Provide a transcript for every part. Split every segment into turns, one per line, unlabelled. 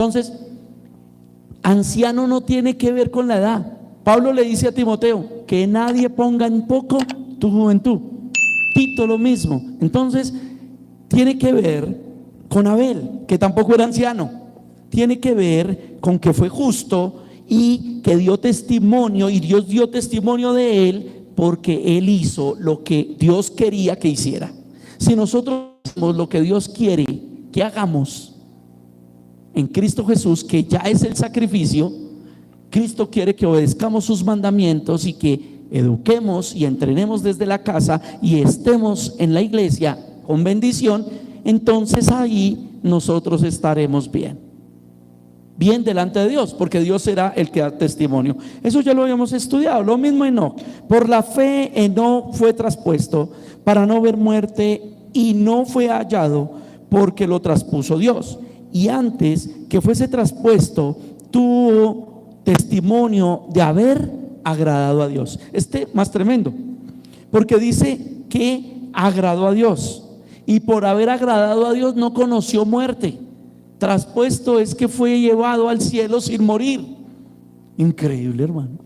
Entonces, anciano no tiene que ver con la edad. Pablo le dice a Timoteo que nadie ponga en poco tu juventud. Tito lo mismo. Entonces, tiene que ver con Abel, que tampoco era anciano. Tiene que ver con que fue justo y que dio testimonio, y Dios dio testimonio de él porque él hizo lo que Dios quería que hiciera. Si nosotros hacemos lo que Dios quiere que hagamos en Cristo Jesús, que ya es el sacrificio, Cristo quiere que obedezcamos sus mandamientos y que eduquemos y entrenemos desde la casa y estemos en la iglesia con bendición. Entonces ahí nosotros estaremos bien delante de Dios, porque Dios será el que da testimonio. Eso ya lo habíamos estudiado. Lo mismo Enoc. Por la fe Enoc fue traspuesto para no ver muerte, y no fue hallado porque lo traspuso Dios. Y antes que fuese traspuesto, tuvo testimonio de haber agradado a Dios. Más tremendo, porque dice que agradó a Dios, y por haber agradado a Dios no conoció muerte. Traspuesto es que fue llevado al cielo sin morir. Increíble, hermano.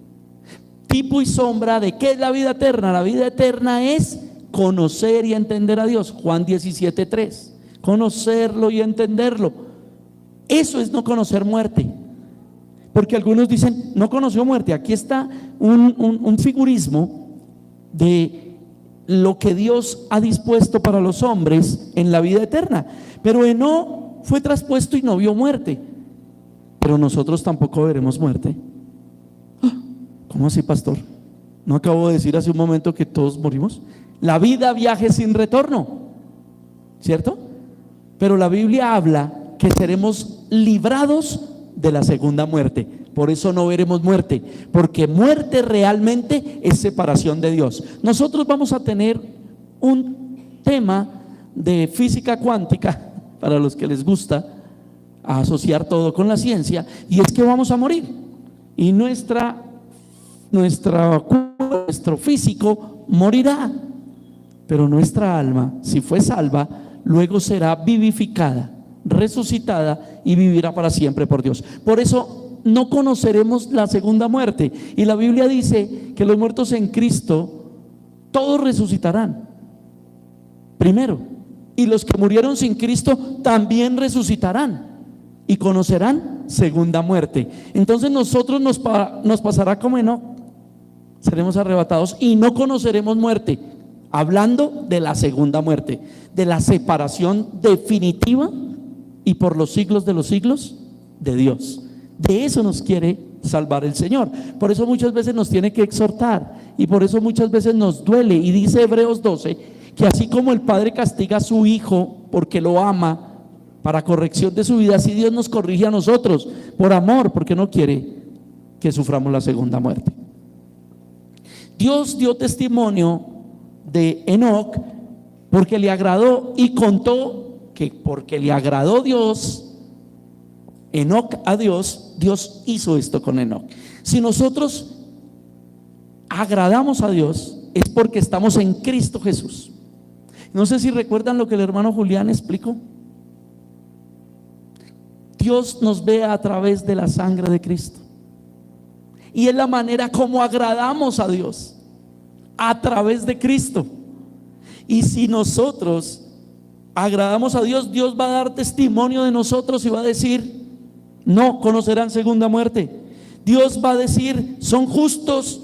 Tipo y sombra de ¿qué es la vida eterna? La vida eterna es conocer y entender a Dios. Juan 17:3. Conocerlo y entenderlo. Eso es no conocer muerte. Porque algunos dicen, no conoció muerte. Aquí está un figurismo de lo que Dios ha dispuesto para los hombres en la vida eterna. Pero Enoc fue traspuesto y no vio muerte. Pero nosotros tampoco veremos muerte. ¿Cómo así, pastor? ¿No acabo de decir hace un momento que todos morimos? La vida, viaje sin retorno, ¿cierto? Pero la Biblia habla que seremos librados de la segunda muerte. Por eso no veremos muerte, porque muerte realmente es separación de Dios. Nosotros vamos a tener un tema de física cuántica, para los que les gusta asociar todo con la ciencia, y es que vamos a morir, y nuestro físico morirá, pero nuestra alma, si fue salva, luego será vivificada, resucitada y vivirá para siempre por Dios. Por eso no conoceremos la segunda muerte, y la Biblia dice que los muertos en Cristo todos resucitarán primero, y los que murieron sin Cristo también resucitarán y conocerán segunda muerte. Entonces nosotros nos pasará como Enoc, seremos arrebatados y no conoceremos muerte, hablando de la segunda muerte, de la separación definitiva y por los siglos de los siglos de Dios. De eso nos quiere salvar el Señor. Por eso muchas veces nos tiene que exhortar, y por eso muchas veces nos duele. Y dice Hebreos 12 que así como el Padre castiga a su Hijo porque lo ama para corrección de su vida, así Dios nos corrige a nosotros por amor, porque no quiere que suframos la segunda muerte. Dios dio testimonio de Enoc porque le agradó, y contó que porque le agradó Dios, Enoc a Dios, Dios hizo esto con Enoc. Si nosotros agradamos a Dios, es porque estamos en Cristo Jesús. No sé si recuerdan lo que el hermano Julián explicó. Dios nos ve a través de la sangre de Cristo, y es la manera como agradamos a Dios, a través de Cristo. Y si nosotros agradamos a Dios, Dios va a dar testimonio de nosotros y va a decir, no conocerán segunda muerte. Dios va a decir, son justos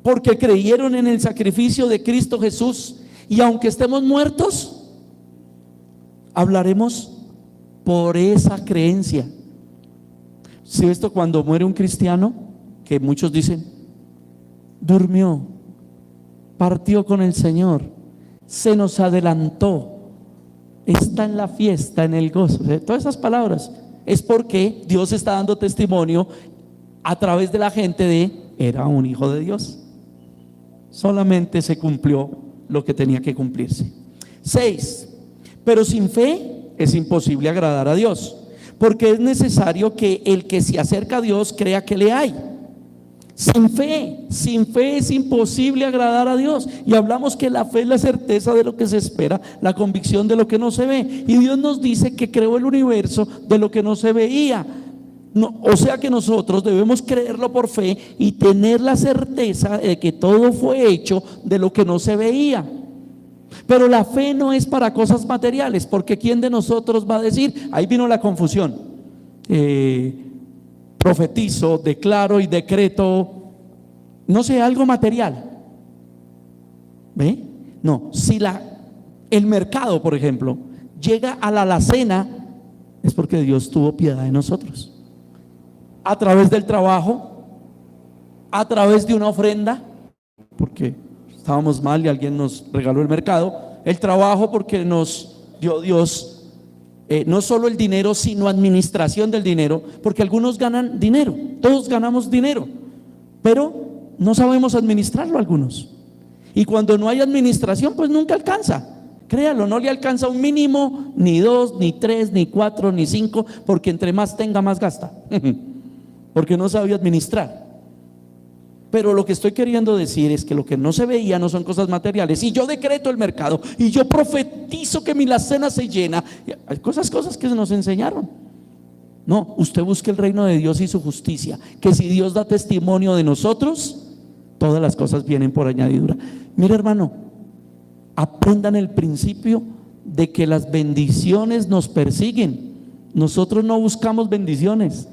porque creyeron en el sacrificio de Cristo Jesús, y aunque estemos muertos, hablaremos por esa creencia. Si esto, cuando muere un cristiano, que muchos dicen, durmió, partió con el Señor, se nos adelantó, está en la fiesta, en el gozo, todas esas palabras, es porque Dios está dando testimonio a través de la gente de, era un hijo de Dios. Solamente se cumplió lo que tenía que cumplirse. 6. Pero sin fe es imposible agradar a Dios, porque es necesario que el que se acerca a Dios crea que le hay Sin fe es imposible agradar a Dios. Y hablamos que la fe es la certeza de lo que se espera, la convicción de lo que no se ve. Y Dios nos dice que creó el universo de lo que no se veía. No, o sea que nosotros debemos creerlo por fe y tener la certeza de que todo fue hecho de lo que no se veía. Pero la fe no es para cosas materiales, porque ¿quién de nosotros va a decir? Ahí vino la confusión. Profetizo, declaro y decreto, no sé, algo material. ¿Ve? No, si el mercado, por ejemplo, llega a la alacena, es porque Dios tuvo piedad de nosotros. A través del trabajo, a través de una ofrenda, porque estábamos mal y alguien nos regaló el mercado. El trabajo porque nos dio Dios no solo el dinero, sino administración del dinero, porque algunos ganan dinero, todos ganamos dinero, pero no sabemos administrarlo algunos. Y cuando no hay administración, pues nunca alcanza. Créalo, no le alcanza un mínimo, ni 2, ni 3, ni 4, ni 5, porque entre más tenga, más gasta. Porque no sabe administrar. Pero lo que estoy queriendo decir es que lo que no se veía no son cosas materiales. Y yo decreto el mercado, y yo profetizo que mi alacena se llena. Hay cosas que se nos enseñaron. No, usted busque el reino de Dios y su justicia, que si Dios da testimonio de nosotros, todas las cosas vienen por añadidura. Mire, hermano, aprendan el principio de que las bendiciones nos persiguen. Nosotros no buscamos bendiciones,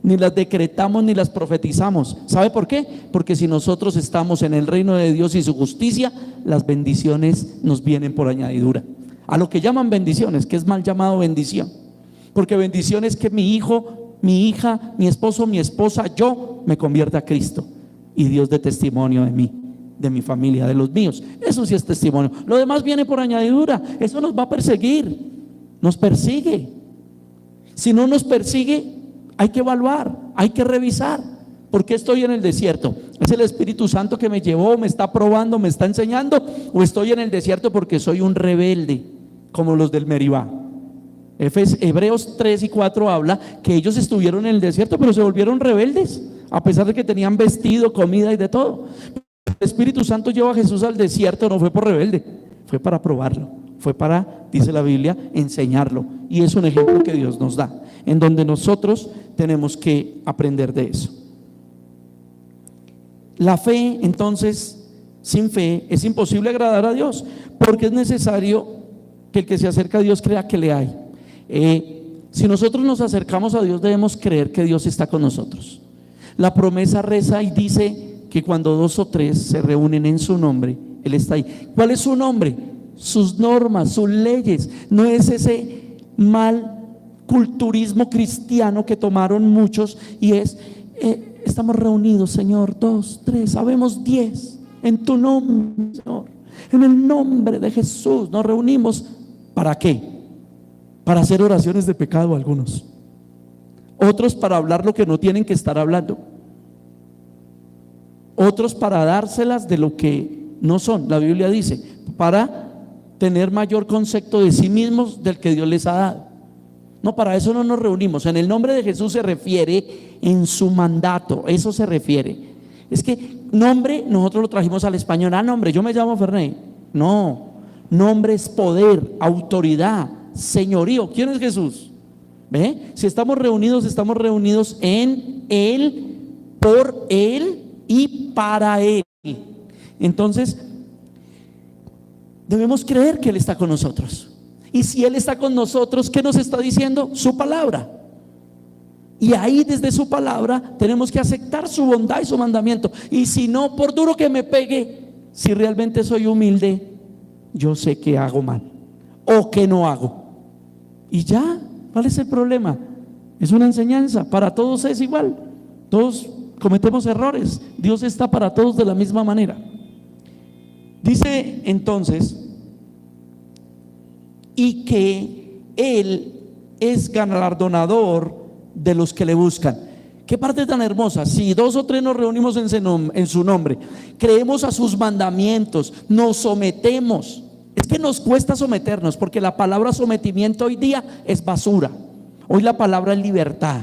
ni las decretamos ni las profetizamos. ¿Sabe por qué? Porque si nosotros estamos en el reino de Dios y su justicia, las bendiciones nos vienen por añadidura. A lo que llaman bendiciones, que es mal llamado bendición, porque bendición es que mi hijo, mi hija, mi esposo, mi esposa, yo me convierta a Cristo y Dios dé testimonio de mí, de mi familia, de los míos. Eso sí es testimonio. Lo demás viene por añadidura. Eso nos va a perseguir, nos persigue. Si no nos persigue, hay que evaluar, hay que revisar. ¿Por qué estoy en el desierto? ¿Es el Espíritu Santo que me llevó, me está probando, me está enseñando? ¿O estoy en el desierto porque soy un rebelde, como los del Meribá? Hebreos 3 y 4 habla que ellos estuvieron en el desierto, pero se volvieron rebeldes, a pesar de que tenían vestido, comida y de todo. El Espíritu Santo llevó a Jesús al desierto, no fue por rebelde, fue para probarlo, fue para, dice la Biblia, enseñarlo. Y es un ejemplo que Dios nos da, en donde nosotros tenemos que aprender de eso. La fe, entonces, sin fe es imposible agradar a Dios, porque es necesario que el que se acerca a Dios crea que le hay. Si nosotros nos acercamos a Dios, debemos creer que Dios está con nosotros. La promesa reza y dice que cuando 2 o 3 se reúnen en su nombre, Él está ahí. ¿Cuál es su nombre? Sus normas, sus leyes. No es ese mal culturismo cristiano que tomaron muchos y es estamos reunidos, Señor, 2, 3, sabemos 10 en tu nombre, Señor, en el nombre de Jesús nos reunimos. ¿Para qué? Para hacer oraciones de pecado algunos, otros para hablar lo que no tienen que estar hablando, otros para dárselas de lo que no son. La Biblia dice, para tener mayor concepto de sí mismos del que Dios les ha dado. No, para eso no nos reunimos. En el nombre de Jesús se refiere en su mandato, eso se refiere. Es que nombre, nosotros lo trajimos al español. Nombre, yo me llamo Ferné. No, nombre es poder, autoridad, señorío. ¿Quién es Jesús? ¿Ve? Si estamos reunidos en Él, por Él y para Él. Entonces, debemos creer que Él está con nosotros. Y si Él está con nosotros, ¿qué nos está diciendo? Su palabra. Y ahí desde su palabra tenemos que aceptar su bondad y su mandamiento. Y si no, por duro que me pegue, si realmente soy humilde, yo sé que hago mal o que no hago. Y ya, ¿cuál es el problema? Es una enseñanza, para todos es igual. Todos cometemos errores, Dios está para todos de la misma manera. Dice entonces, y que Él es galardonador de los que le buscan. Qué parte tan hermosa. Si 2 o 3 nos reunimos en su nombre, creemos a sus mandamientos, nos sometemos. Es que nos cuesta someternos, porque la palabra sometimiento hoy día es basura. Hoy la palabra es libertad.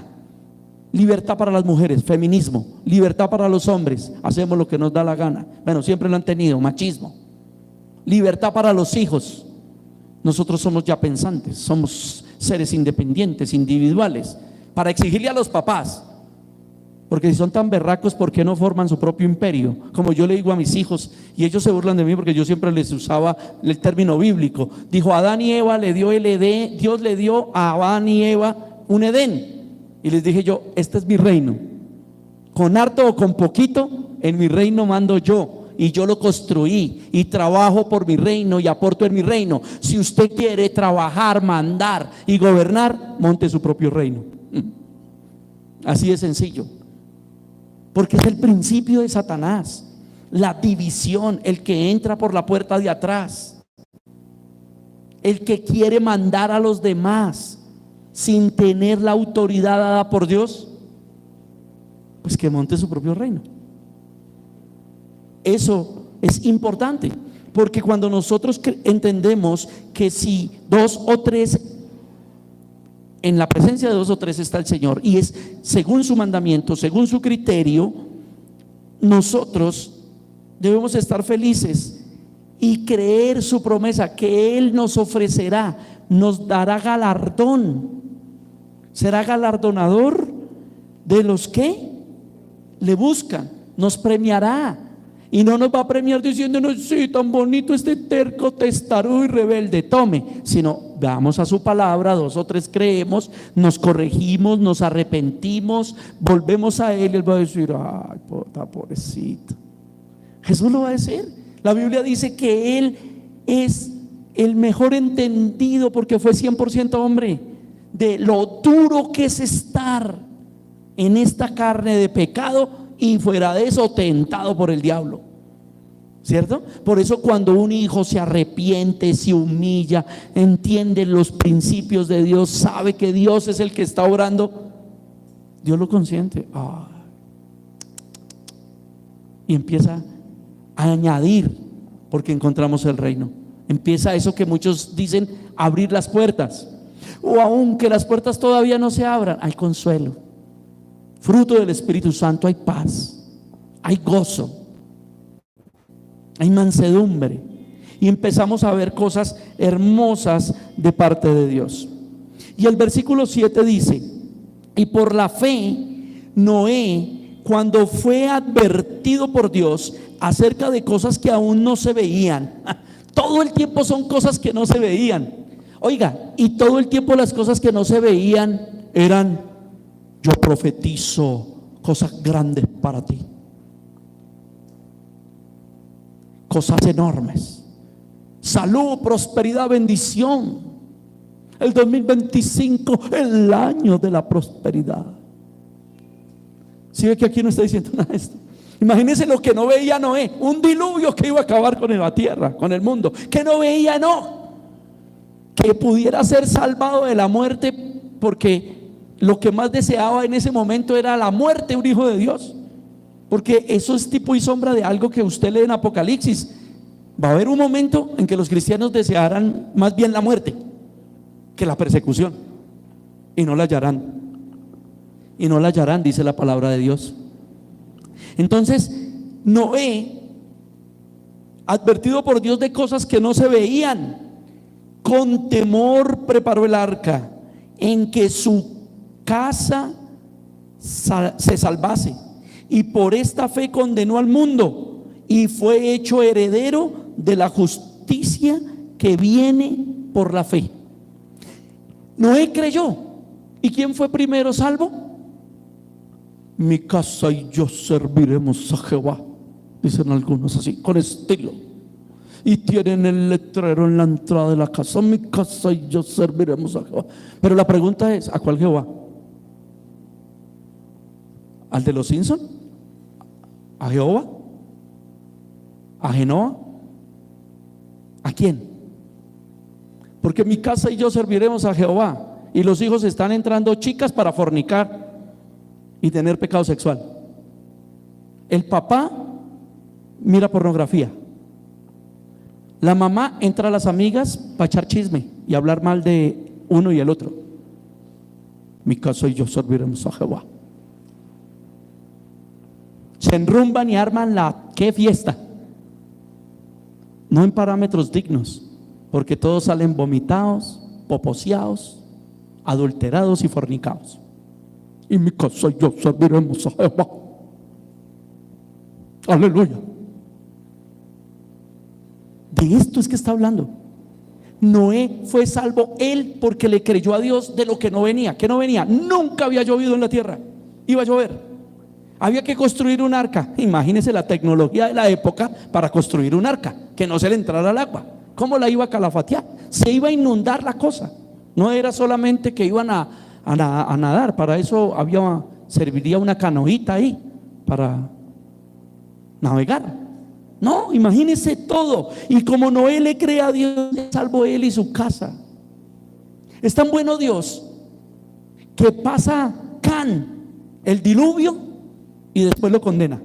Libertad para las mujeres, feminismo. Libertad para los hombres, hacemos lo que nos da la gana. Bueno, siempre lo han tenido, machismo. Libertad para los hijos. Nosotros somos ya pensantes, somos seres independientes, individuales, para exigirle a los papás. Porque si son tan berracos, ¿por qué no forman su propio imperio? Como yo le digo a mis hijos, y ellos se burlan de mí porque yo siempre les usaba el término bíblico. Dijo, Adán y Eva le dio el Edén, Dios le dio a Adán y Eva un Edén. Y les dije yo, este es mi reino. Con harto o con poquito, en mi reino mando yo. Y yo lo construí y trabajo por mi reino y aporto en mi reino. Si usted quiere trabajar, mandar y gobernar, monte su propio reino. Así de sencillo. Porque es el principio de Satanás, la división, el que entra por la puerta de atrás, el que quiere mandar a los demás sin tener la autoridad dada por Dios, pues que monte su propio reino. Eso es importante, porque cuando nosotros entendemos que si dos o tres, en la presencia de dos o tres está el Señor, y es según su mandamiento, según su criterio, nosotros debemos estar felices y creer su promesa, que Él nos ofrecerá, nos dará galardón, será galardonador de los que le buscan, nos premiará. Y no nos va a premiar diciéndonos, sí, tan bonito este terco, testarudo y rebelde, tome. Sino, vamos a su palabra, dos o tres creemos, nos corregimos, nos arrepentimos, volvemos a Él y Él va a decir, ay, pobrecito. Jesús lo va a decir. La Biblia dice que Él es el mejor entendido porque fue 100% hombre, de lo duro que es estar en esta carne de pecado y fuera de eso tentado por el diablo, ¿cierto? Por eso cuando un hijo se arrepiente, se humilla, entiende los principios de Dios, sabe que Dios es el que está obrando, Dios lo consiente. Y empieza a añadir, porque encontramos el reino. Empieza eso que muchos dicen, abrir las puertas, o aunque las puertas todavía no se abran, hay consuelo. Fruto del Espíritu Santo, hay paz, hay gozo, hay mansedumbre, y empezamos a ver cosas hermosas de parte de Dios. Y el versículo 7 dice, y por la fe Noé, cuando fue advertido por Dios acerca de cosas que aún no se veían, todo el tiempo son cosas que no se veían, oiga, y todo el tiempo las cosas que no se veían eran: yo profetizo cosas grandes para ti, cosas enormes, salud, prosperidad, bendición. El 2025, el año de la prosperidad. ¿Sí ve que aquí no está diciendo nada de esto? Imagínense lo que no veía Noé, un diluvio que iba a acabar con la tierra, con el mundo, que no veía, no, que pudiera ser salvado de la muerte, porque lo que más deseaba en ese momento era la muerte de un hijo de Dios, porque eso es tipo y sombra de algo que usted lee en Apocalipsis. Va a haber un momento en que los cristianos desearán más bien la muerte que la persecución, y no la hallarán, dice la palabra de Dios. Entonces Noé, advertido por Dios de cosas que no se veían, con temor preparó el arca, en que su casa se salvase, y por esta fe condenó al mundo y fue hecho heredero de la justicia que viene por la fe. Noé creyó. ¿Y quién fue primero salvo? Mi casa y yo serviremos a Jehová, dicen algunos así, con estilo, y tienen el letrero en la entrada de la casa: mi casa y yo serviremos a Jehová. Pero la pregunta es, ¿a cuál Jehová? ¿Al de los Simpson? ¿A Jehová? ¿A Genoa? ¿A quién? Porque mi casa y yo serviremos a Jehová, y los hijos están entrando chicas para fornicar y tener pecado sexual. El papá mira pornografía, la mamá entra a las amigas para echar chisme y hablar mal de uno y el otro. Mi casa y yo serviremos a Jehová. Se enrumban y arman qué fiesta. No en parámetros dignos, porque todos salen vomitados, poposeados, adulterados y fornicados. Y mi casa y yo serviremos a Jehová. Aleluya. De esto es que está hablando. Noé fue salvo él porque le creyó a Dios de lo que no venía. ¿Qué no venía? Nunca había llovido en la tierra. Iba a llover. Había que construir un arca. Imagínense la tecnología de la época para construir un arca, que no se le entrara al agua. ¿Cómo la iba a calafatear? Se iba a inundar la cosa. No era solamente que iban a nadar. Para eso serviría una canoita ahí para navegar. No, imagínese todo. Y como Noé le cree a Dios, salvo él y su casa. Es tan bueno Dios que pasa Can, el diluvio, y después lo condena.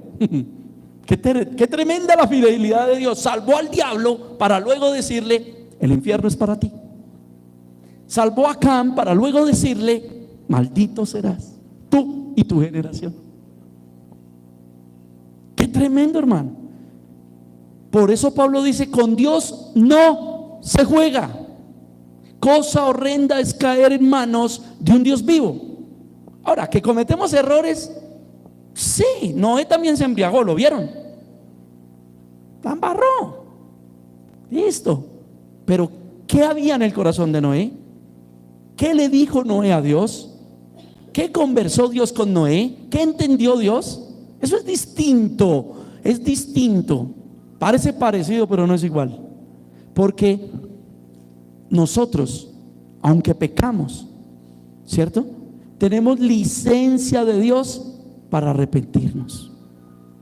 Qué tremenda la fidelidad de Dios. Salvó al diablo para luego decirle: el infierno es para ti. Salvó a Can para luego decirle: maldito serás tú y tu generación. Qué tremendo, hermano. Por eso Pablo dice: con Dios no se juega. Cosa horrenda es caer en manos de un Dios vivo. Ahora, que cometemos errores, sí. Noé también se embriagó, ¿lo vieron? La embarró. Listo. Pero ¿qué había en el corazón de Noé? ¿Qué le dijo Noé a Dios? ¿Qué conversó Dios con Noé? ¿Qué entendió Dios? Eso es distinto. Es distinto. Parece parecido, pero no es igual. Porque nosotros, aunque pecamos, ¿cierto?, tenemos licencia de Dios para arrepentirnos,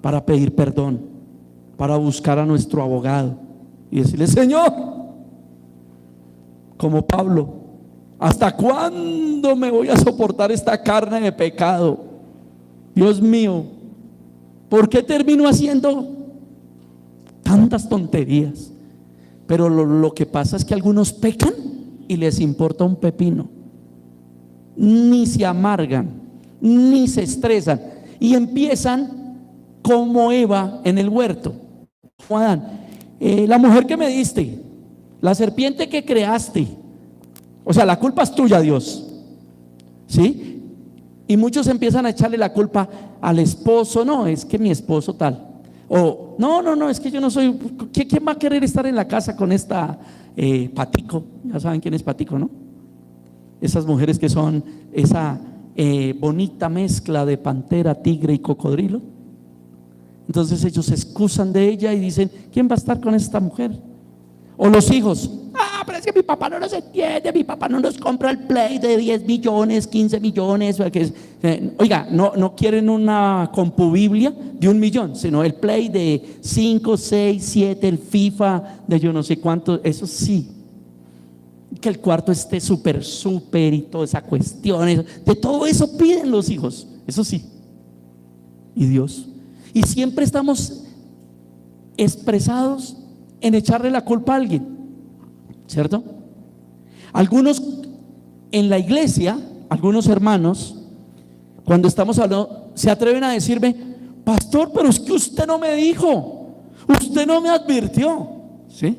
para pedir perdón, para buscar a nuestro abogado y decirle: Señor, como Pablo, ¿hasta cuándo me voy a soportar esta carne de pecado? Dios mío, ¿por qué termino haciendo tantas tonterías? Pero lo que pasa es que algunos pecan y les importa un pepino. Ni se amargan, ni se estresan, y empiezan como Eva en el huerto, como Adán. La mujer que me diste, la serpiente que creaste, o sea, la culpa es tuya, Dios. ¿Sí? Y muchos empiezan a echarle la culpa al esposo. No, es que mi esposo tal. O no, es que yo no soy. ¿Quién va a querer estar en la casa con esta Patico? Ya saben quién es Patico, ¿no? Esas mujeres que son esa bonita mezcla de pantera, tigre y cocodrilo. Entonces ellos se excusan de ella y dicen: ¿quién va a estar con esta mujer? O los hijos: pero es que mi papá no nos entiende, mi papá no nos compra el Play de 10 millones, 15 millones. Oiga, no quieren una compubiblia de 1 millón, sino el Play de 5, 6, 7, el FIFA de yo no sé cuánto. Eso sí, que el cuarto esté súper y toda esa cuestión. De todo eso piden los hijos, eso sí. Y Dios. Y siempre estamos expresados en echarle la culpa a alguien, ¿cierto? Algunos en la iglesia, algunos hermanos, cuando estamos hablando, se atreven a decirme: pastor, pero es que usted no me dijo, usted no me advirtió, ¿sí?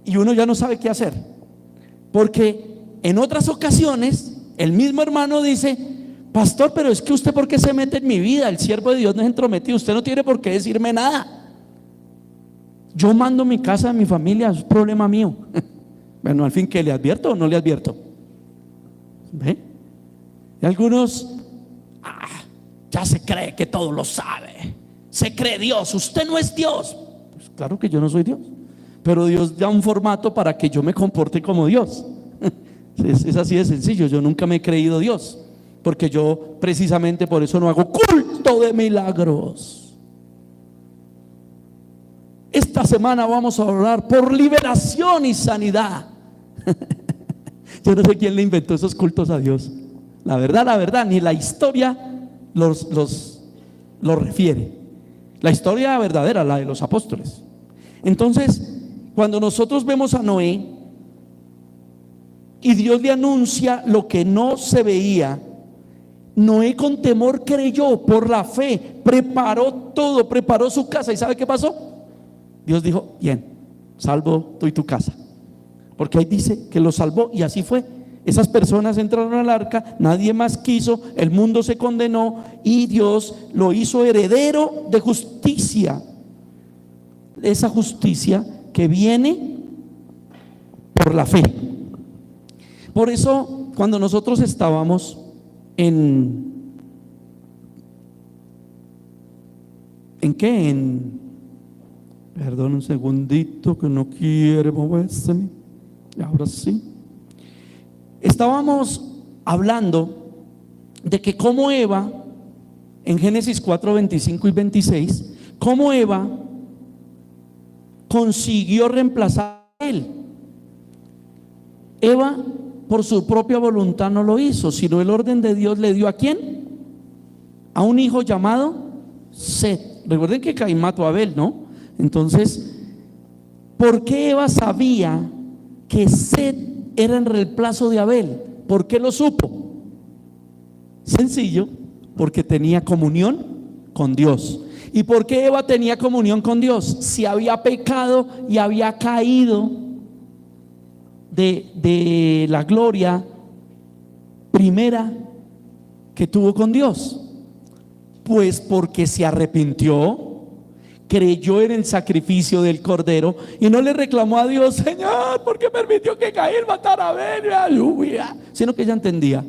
Y uno ya no sabe qué hacer, porque en otras ocasiones el mismo hermano dice: pastor, pero es que usted, ¿por qué se mete en mi vida? El siervo de Dios no es entrometido, usted no tiene por qué decirme nada. Yo mando mi casa, mi familia, es problema mío. Bueno, al fin, ¿que le advierto o no le advierto? ¿Ve? Y algunos ya se cree que todo lo sabe, se cree Dios. Usted no es Dios. Pues claro que yo no soy Dios, pero Dios da un formato para que yo me comporte como Dios. Es así de sencillo. Yo nunca me he creído Dios, porque yo precisamente por eso no hago culto de milagros. Esta semana vamos a orar por liberación y sanidad. Yo no sé quién le inventó esos cultos a Dios. La verdad, ni la historia los refiere. La historia verdadera, la de los apóstoles. Entonces, cuando nosotros vemos a Noé y Dios le anuncia lo que no se veía, Noé con temor creyó por la fe, preparó todo, preparó su casa. ¿Y sabe qué pasó? Dios dijo: bien, salvo tú y tu casa. Porque ahí dice que lo salvó, y así fue. Esas personas entraron al arca, nadie más quiso, el mundo se condenó y Dios lo hizo heredero de justicia. Esa justicia que viene por la fe. Por eso, cuando nosotros estábamos ¿en qué? Perdón un segundito que no quiere moverse. Ahora sí. Estábamos hablando de que como Eva, en Génesis 4, 25 y 26, como Eva consiguió reemplazar a él. Eva por su propia voluntad no lo hizo, sino el orden de Dios le dio ¿a quién? A un hijo llamado Set. Recuerden que Caín mató a Abel, ¿no? Entonces, ¿por qué Eva sabía que Set era en reemplazo de Abel? ¿Por qué lo supo? Sencillo, porque tenía comunión con Dios. ¿Y por qué Eva tenía comunión con Dios? Si había pecado y había caído de la gloria primera que tuvo con Dios. Pues porque se arrepintió, creyó en el sacrificio del cordero y no le reclamó a Dios: Señor, ¿por qué permitió que Caín matara a Abel? Aleluya. Sino que ella entendía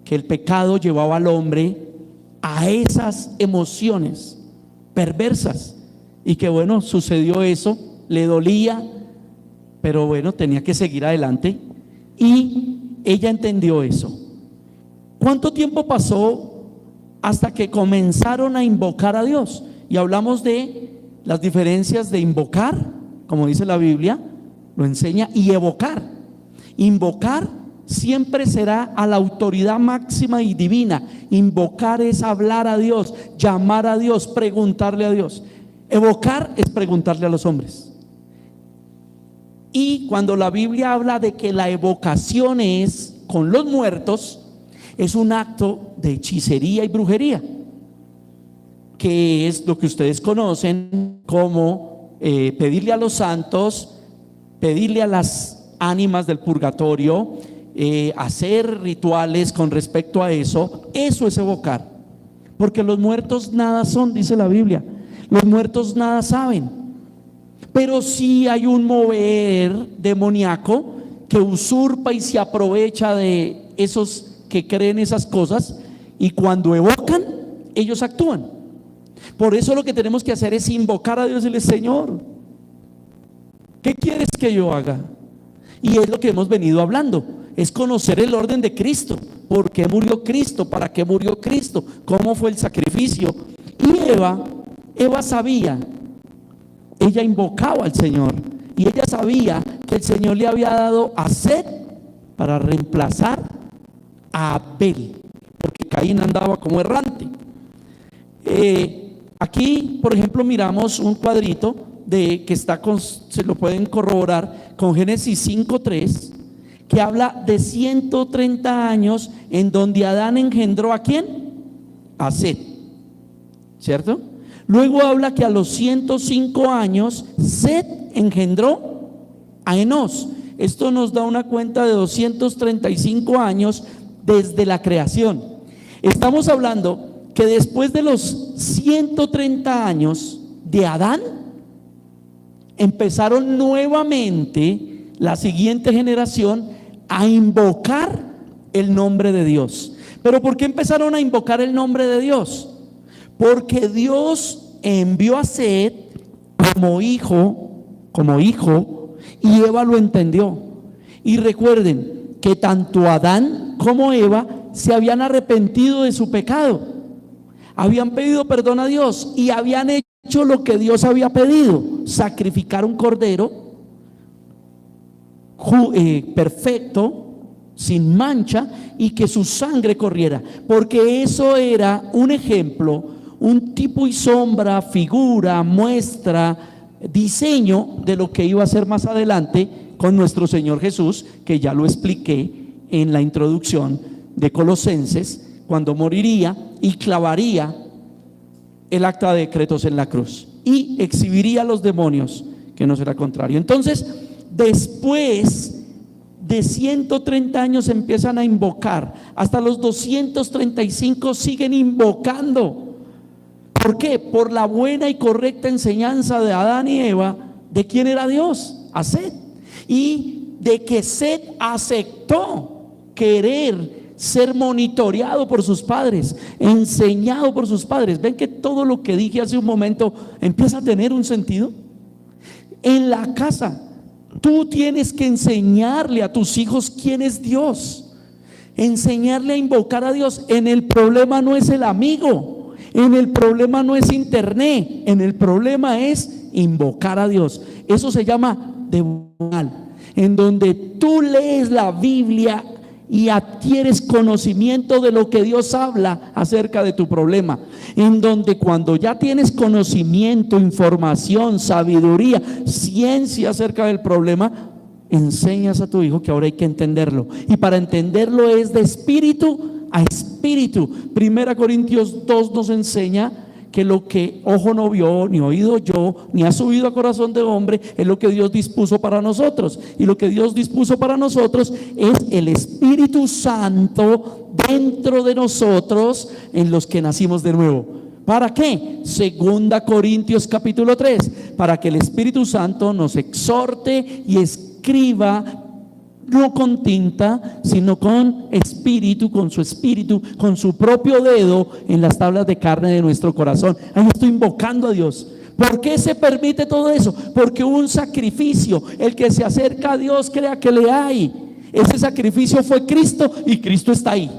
que el pecado llevaba al hombre a esas emociones perversas, y que bueno, sucedió eso, le dolía, pero bueno, tenía que seguir adelante, y ella entendió eso. ¿Cuánto tiempo pasó hasta que comenzaron a invocar a Dios? Y hablamos de las diferencias de invocar, como dice la Biblia, lo enseña, y evocar. Invocar siempre será a la autoridad máxima y divina. Invocar es hablar a Dios, llamar a Dios, preguntarle a Dios. Evocar es preguntarle a los hombres. Y cuando la Biblia habla de que la evocación es con los muertos, es un acto de hechicería y brujería, que es lo que ustedes conocen como pedirle a los santos, pedirle a las ánimas del purgatorio, hacer rituales con respecto a eso. Eso es evocar, porque los muertos nada son, dice la Biblia. Los muertos nada saben, pero sí hay un mover demoníaco que usurpa y se aprovecha de esos que creen esas cosas, y cuando evocan, ellos actúan. Por eso lo que tenemos que hacer es invocar a Dios y decirle: Señor, ¿qué quieres que yo haga? Y es lo que hemos venido hablando, es conocer el orden de Cristo. ¿Por qué murió Cristo? ¿Para qué murió Cristo? ¿Cómo fue el sacrificio? Y Eva sabía, ella invocaba al Señor, y ella sabía que el Señor le había dado a Set para reemplazar a Abel, porque Caín andaba como errante. Aquí, por ejemplo, miramos un cuadrito que está se lo pueden corroborar con Génesis 5:3, que habla de 130 años en donde Adán engendró ¿a quién? A Set, ¿cierto? Luego habla que a los 105 años Set engendró a Enós. Esto nos da una cuenta de 235 años desde la creación. Estamos hablando que después de los 130 años de Adán, empezaron nuevamente la siguiente generación a invocar el nombre de Dios. ¿Pero por qué empezaron a invocar el nombre de Dios? Porque Dios envió a Set como hijo, y Eva lo entendió. Y recuerden que tanto Adán como Eva se habían arrepentido de su pecado, habían pedido perdón a Dios y habían hecho lo que Dios había pedido: sacrificar un cordero perfecto, sin mancha, y que su sangre corriera, porque eso era un ejemplo, un tipo y sombra, figura, muestra, diseño de lo que iba a ser más adelante con nuestro Señor Jesús, que ya lo expliqué en la introducción de Colosenses, cuando moriría y clavaría el acta de decretos en la cruz y exhibiría a los demonios, que no será contrario. Entonces, después de 130 años empiezan a invocar, hasta los 235 siguen invocando. ¿Por qué? Por la buena y correcta enseñanza de Adán y Eva de quién era Dios, a Set, y de que Set aceptó querer ser monitoreado por sus padres, enseñado por sus padres. ¿Ven que todo lo que dije hace un momento empieza a tener un sentido? En la casa tú tienes que enseñarle a tus hijos quién es Dios, enseñarle a invocar a Dios. En el problema no es el amigo, en el problema no es internet, en el problema es invocar a Dios. Eso se llama devocional, en donde tú lees la Biblia y adquieres conocimiento de lo que Dios habla acerca de tu problema, en donde cuando ya tienes conocimiento, información, sabiduría, ciencia acerca del problema, enseñas a tu hijo que ahora hay que entenderlo, y para entenderlo es de espíritu a espíritu. 1 Corintios 2 nos enseña que lo que ojo no vio, ni oído oyó, ni ha subido a corazón de hombre, es lo que Dios dispuso para nosotros. Y lo que Dios dispuso para nosotros es el Espíritu Santo dentro de nosotros, en los que nacimos de nuevo. ¿Para qué? 2 Corintios capítulo 3, para que el Espíritu Santo nos exhorte y escriba, no con tinta, sino con espíritu, con su propio dedo en las tablas de carne de nuestro corazón. Ahí estoy invocando a Dios. ¿Por qué se permite todo eso? Porque hubo un sacrificio. El que se acerca a Dios crea que le hay. Ese sacrificio fue Cristo, y Cristo está ahí,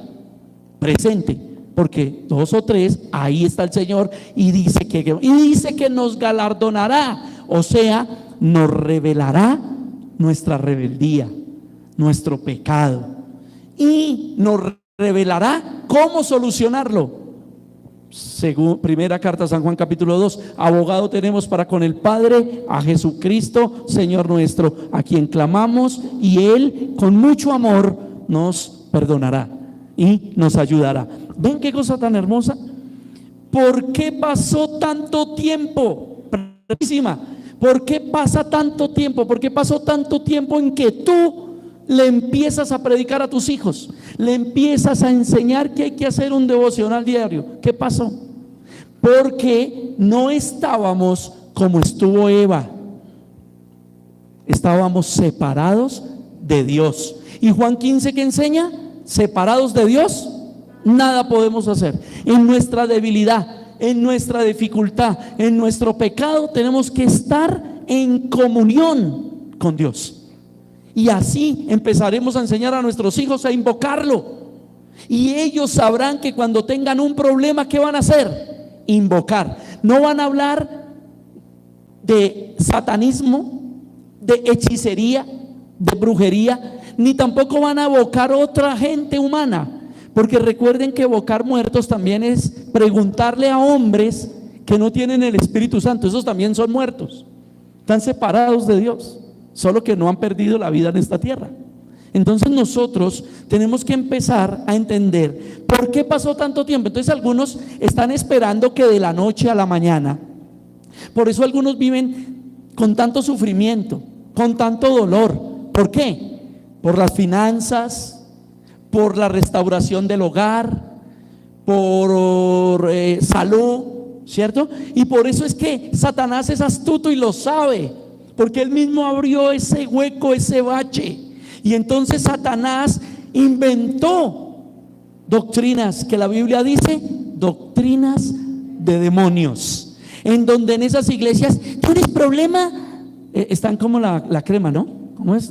presente, porque 2 o 3, ahí está el Señor, y dice que nos galardonará, o sea, nos revelará nuestra rebeldía, nuestro pecado, y nos revelará cómo solucionarlo. Según primera carta a San Juan capítulo 2, abogado tenemos para con el Padre, a Jesucristo Señor nuestro, a quien clamamos, y Él con mucho amor nos perdonará y nos ayudará. ¿Ven qué cosa tan hermosa? ¿Por qué pasó tanto tiempo? ¿Por qué pasa tanto tiempo? ¿Por qué pasó tanto tiempo en que tú le empiezas a predicar a tus hijos, le empiezas a enseñar que hay que hacer un devocional diario? ¿Qué pasó? Porque no estábamos como estuvo Eva, estábamos separados de Dios. Y Juan 15, ¿qué enseña? Separados de Dios, nada podemos hacer. En nuestra debilidad, en nuestra dificultad, en nuestro pecado, tenemos que estar en comunión con Dios. Y así empezaremos a enseñar a nuestros hijos a invocarlo. Y ellos sabrán que cuando tengan un problema, ¿qué van a hacer? Invocar. No van a hablar de satanismo, de hechicería, de brujería, ni tampoco van a evocar otra gente humana. Porque recuerden que evocar muertos también es preguntarle a hombres que no tienen el Espíritu Santo. Esos también son muertos, están separados de Dios, solo que no han perdido la vida en esta tierra. Entonces nosotros tenemos que empezar a entender por qué pasó tanto tiempo. Entonces algunos están esperando que de la noche a la mañana, por eso algunos viven con tanto sufrimiento, con tanto dolor. ¿Por qué? Por las finanzas, por la restauración del hogar, por salud, ¿cierto? Y por eso es que Satanás es astuto y lo sabe, porque él mismo abrió ese hueco, ese bache. Y entonces Satanás inventó doctrinas que la Biblia dice, doctrinas de demonios, en donde en esas iglesias, ¿tienes problema? Están como la crema, ¿no? ¿Cómo es?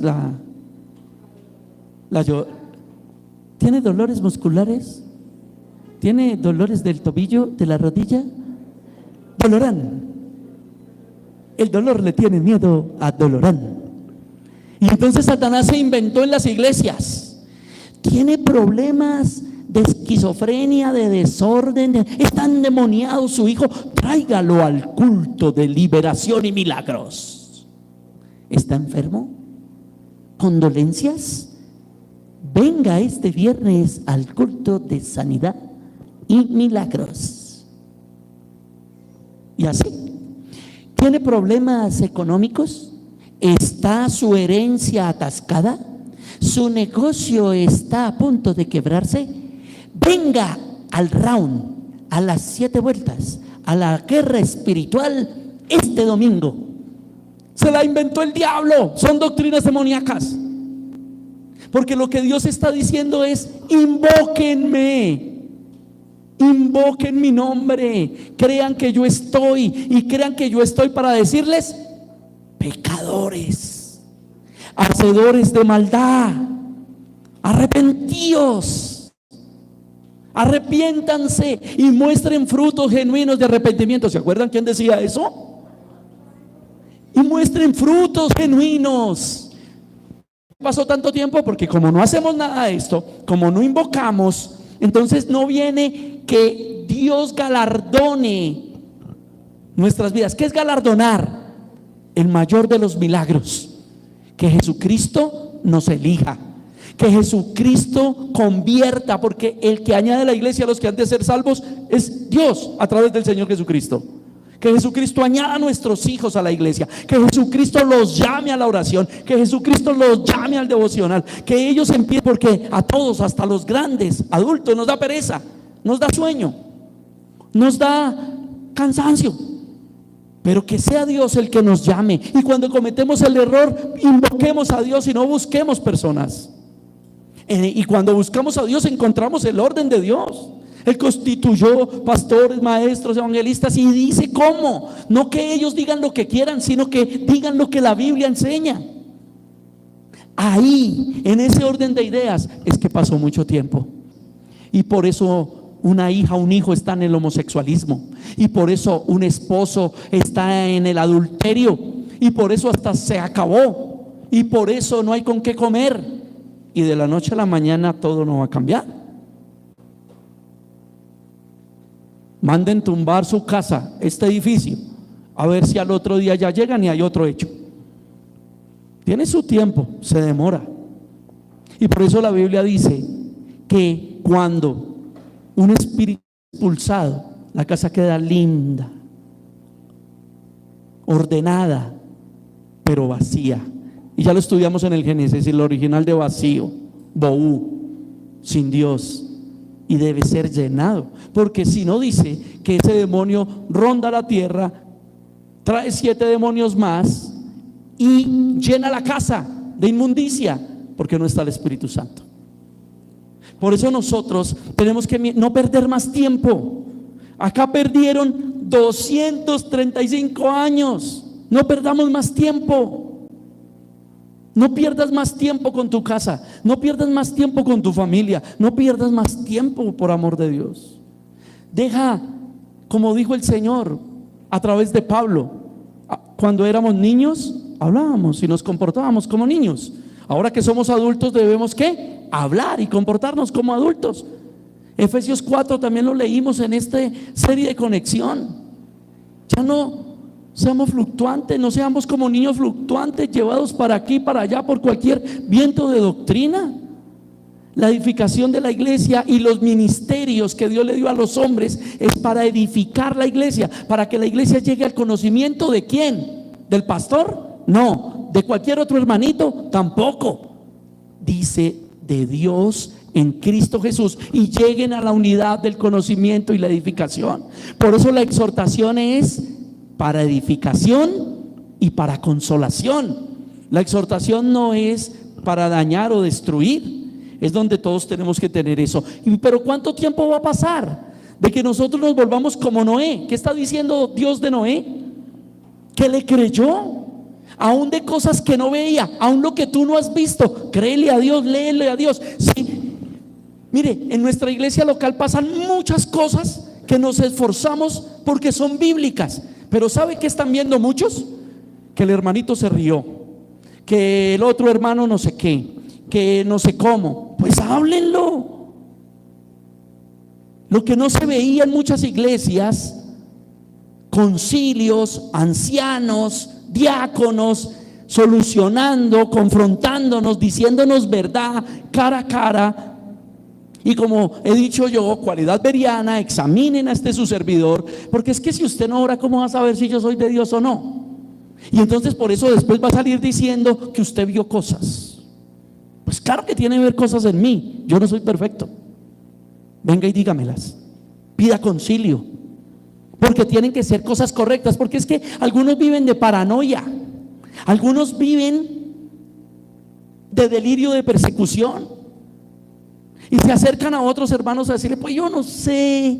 ¿Tiene dolores musculares? ¿Tiene dolores del tobillo, de la rodilla? Dolorán. El dolor le tiene miedo a Dolorán. Y entonces Satanás se inventó en las iglesias. Tiene problemas de esquizofrenia, de desorden, está endemoniado su hijo, tráigalo al culto de liberación y milagros. ¿Está enfermo? ¿Con dolencias? venga este viernes al culto de sanidad y milagros. Y así. ¿Tiene problemas económicos? ¿Está su herencia atascada? ¿Su negocio está a punto de quebrarse? Venga al round, a las 7 vueltas, a la guerra espiritual este domingo. Se la inventó el diablo, son doctrinas demoníacas. Porque lo que Dios está diciendo es: invóquenme, invoquen mi nombre, crean que yo estoy, y crean que yo estoy para decirles: pecadores, hacedores de maldad, arrepentíos, arrepiéntanse y muestren frutos genuinos de arrepentimiento. ¿Se acuerdan quién decía eso? Y muestren frutos genuinos. Pasó tanto tiempo porque como no hacemos nada de esto, como no invocamos, entonces no viene que Dios galardone nuestras vidas. ¿Qué es galardonar? El mayor de los milagros: que Jesucristo nos elija, que Jesucristo convierta, porque el que añade a la iglesia a los que han de ser salvos es Dios a través del Señor Jesucristo. Que Jesucristo añada a nuestros hijos a la iglesia, que Jesucristo los llame a la oración, que Jesucristo los llame al devocional, que ellos empiecen, porque a todos, hasta los grandes, adultos, nos da pereza, nos da sueño, nos da cansancio, pero que sea Dios el que nos llame. Y cuando cometemos el error, invoquemos a Dios y no busquemos personas. Y cuando buscamos a Dios, encontramos el orden de Dios. Él constituyó pastores, maestros, evangelistas, y dice cómo. No que ellos digan lo que quieran, sino que digan lo que la Biblia enseña. Ahí, en ese orden de ideas, es que pasó mucho tiempo. Y por eso una hija, un hijo está en el homosexualismo. Y por eso un esposo está en el adulterio. Y por eso hasta se acabó. Y por eso no hay con qué comer. Y de la noche a la mañana todo no va a cambiar. Manden tumbar su casa, este edificio, a ver si al otro día ya llegan y hay otro hecho. Tiene su tiempo, se demora. Y por eso la Biblia dice que cuando un espíritu es expulsado, la casa queda linda, ordenada, pero vacía. Y ya lo estudiamos en el Génesis, el original de vacío, bohú, sin Dios. Y debe ser llenado, porque si no, dice que ese demonio ronda la tierra, trae 7 demonios más y llena la casa de inmundicia, porque no está el Espíritu Santo. Por eso nosotros tenemos que no perder más tiempo. Acá perdieron 235 años, no perdamos más tiempo. No pierdas más tiempo con tu casa, no pierdas más tiempo con tu familia, no pierdas más tiempo, por amor de Dios. Deja, como dijo el Señor a través de Pablo, cuando éramos niños hablábamos y nos comportábamos como niños. Ahora que somos adultos debemos ¿qué? Hablar y comportarnos como adultos. Efesios 4 también lo leímos en esta serie de conexión. Ya no seamos fluctuantes, no seamos como niños fluctuantes, llevados para aquí, para allá, por cualquier viento de doctrina. La edificación de la iglesia y los ministerios que Dios le dio a los hombres es para edificar la iglesia, para que la iglesia llegue al conocimiento ¿de quién? ¿Del pastor? No. ¿De cualquier otro hermanito? Tampoco. Dice de Dios en Cristo Jesús, y lleguen a la unidad del conocimiento y la edificación. Por eso la exhortación es para edificación y para consolación. La exhortación no es para dañar o destruir, es donde todos tenemos que tener eso. Pero ¿cuánto tiempo va a pasar de que nosotros nos volvamos como Noé? ¿Qué está diciendo Dios de Noé? Que le creyó, aún de cosas que no veía, aún lo que tú no has visto. Créele a Dios, léele a Dios. Sí. Mire, en nuestra iglesia local pasan muchas cosas que nos esforzamos porque son bíblicas. Pero ¿sabe qué están viendo muchos? Que el hermanito se rió, que el otro hermano no sé qué, que no sé cómo. Pues háblenlo. Lo que no se veía en muchas iglesias, concilios, ancianos, diáconos, solucionando, confrontándonos, diciéndonos verdad cara a cara. Y como he dicho yo, cualidad veriana, examinen a este su servidor, porque es que si usted no ora, ¿cómo va a saber si yo soy de Dios o no? Y entonces por eso después va a salir diciendo que usted vio cosas. Pues claro que tiene que ver cosas en mí, yo no soy perfecto. Venga y dígamelas, pida concilio, porque tienen que ser cosas correctas, porque es que algunos viven de paranoia, algunos viven de delirio de persecución. Y se acercan a otros hermanos a decirle, pues yo no sé,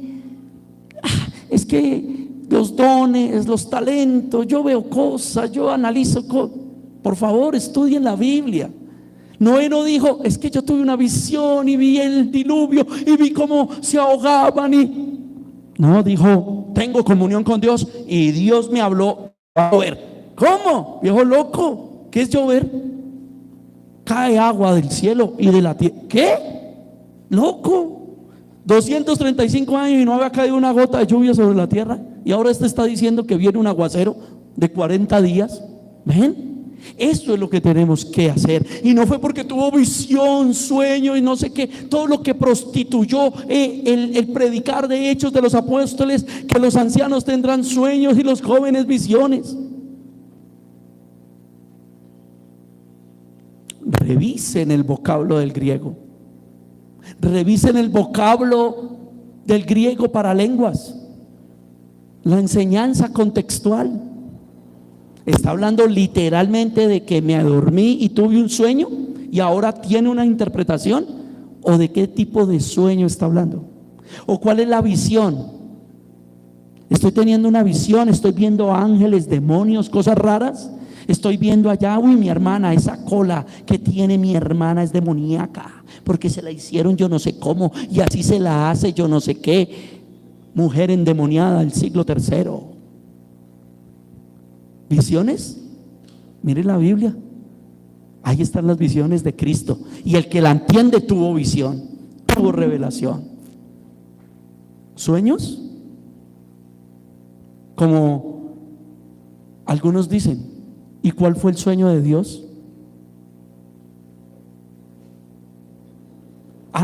es que los dones, los talentos, yo veo cosas, yo analizo cosas. Por favor, estudien la Biblia. Noé no dijo, es que yo tuve una visión y vi el diluvio y vi cómo se ahogaban no, dijo, tengo comunión con Dios y Dios me habló, va a llover. ¿Cómo? Viejo loco, ¿qué es llover? Cae agua del cielo y de la tierra. ¿Qué? Loco, 235 años y no había caído una gota de lluvia sobre la tierra, y ahora este está diciendo que viene un aguacero de 40 días. ¿Ven? Eso es lo que tenemos que hacer. Y no fue porque tuvo visión, sueño y no sé qué, todo lo que prostituyó el predicar de Hechos de los Apóstoles, que los ancianos tendrán sueños y los jóvenes visiones. Revisen el vocablo del griego. Revisen el vocablo del griego para lenguas. La enseñanza contextual. Está hablando literalmente de que me dormí y tuve un sueño y ahora tiene una interpretación, o de qué tipo de sueño está hablando, o cuál es la visión. Estoy teniendo una visión, estoy viendo ángeles, demonios, cosas raras. Estoy viendo allá, uy, mi hermana, esa cola que tiene mi hermana es demoníaca, porque se la hicieron yo no sé cómo, y así se la hace yo no sé qué. Mujer endemoniada del siglo III. ¿Visiones? Mire la Biblia, ahí están las visiones de Cristo, y el que la entiende tuvo visión, tuvo revelación. ¿Sueños? Como algunos dicen, ¿y cuál fue el sueño de Dios?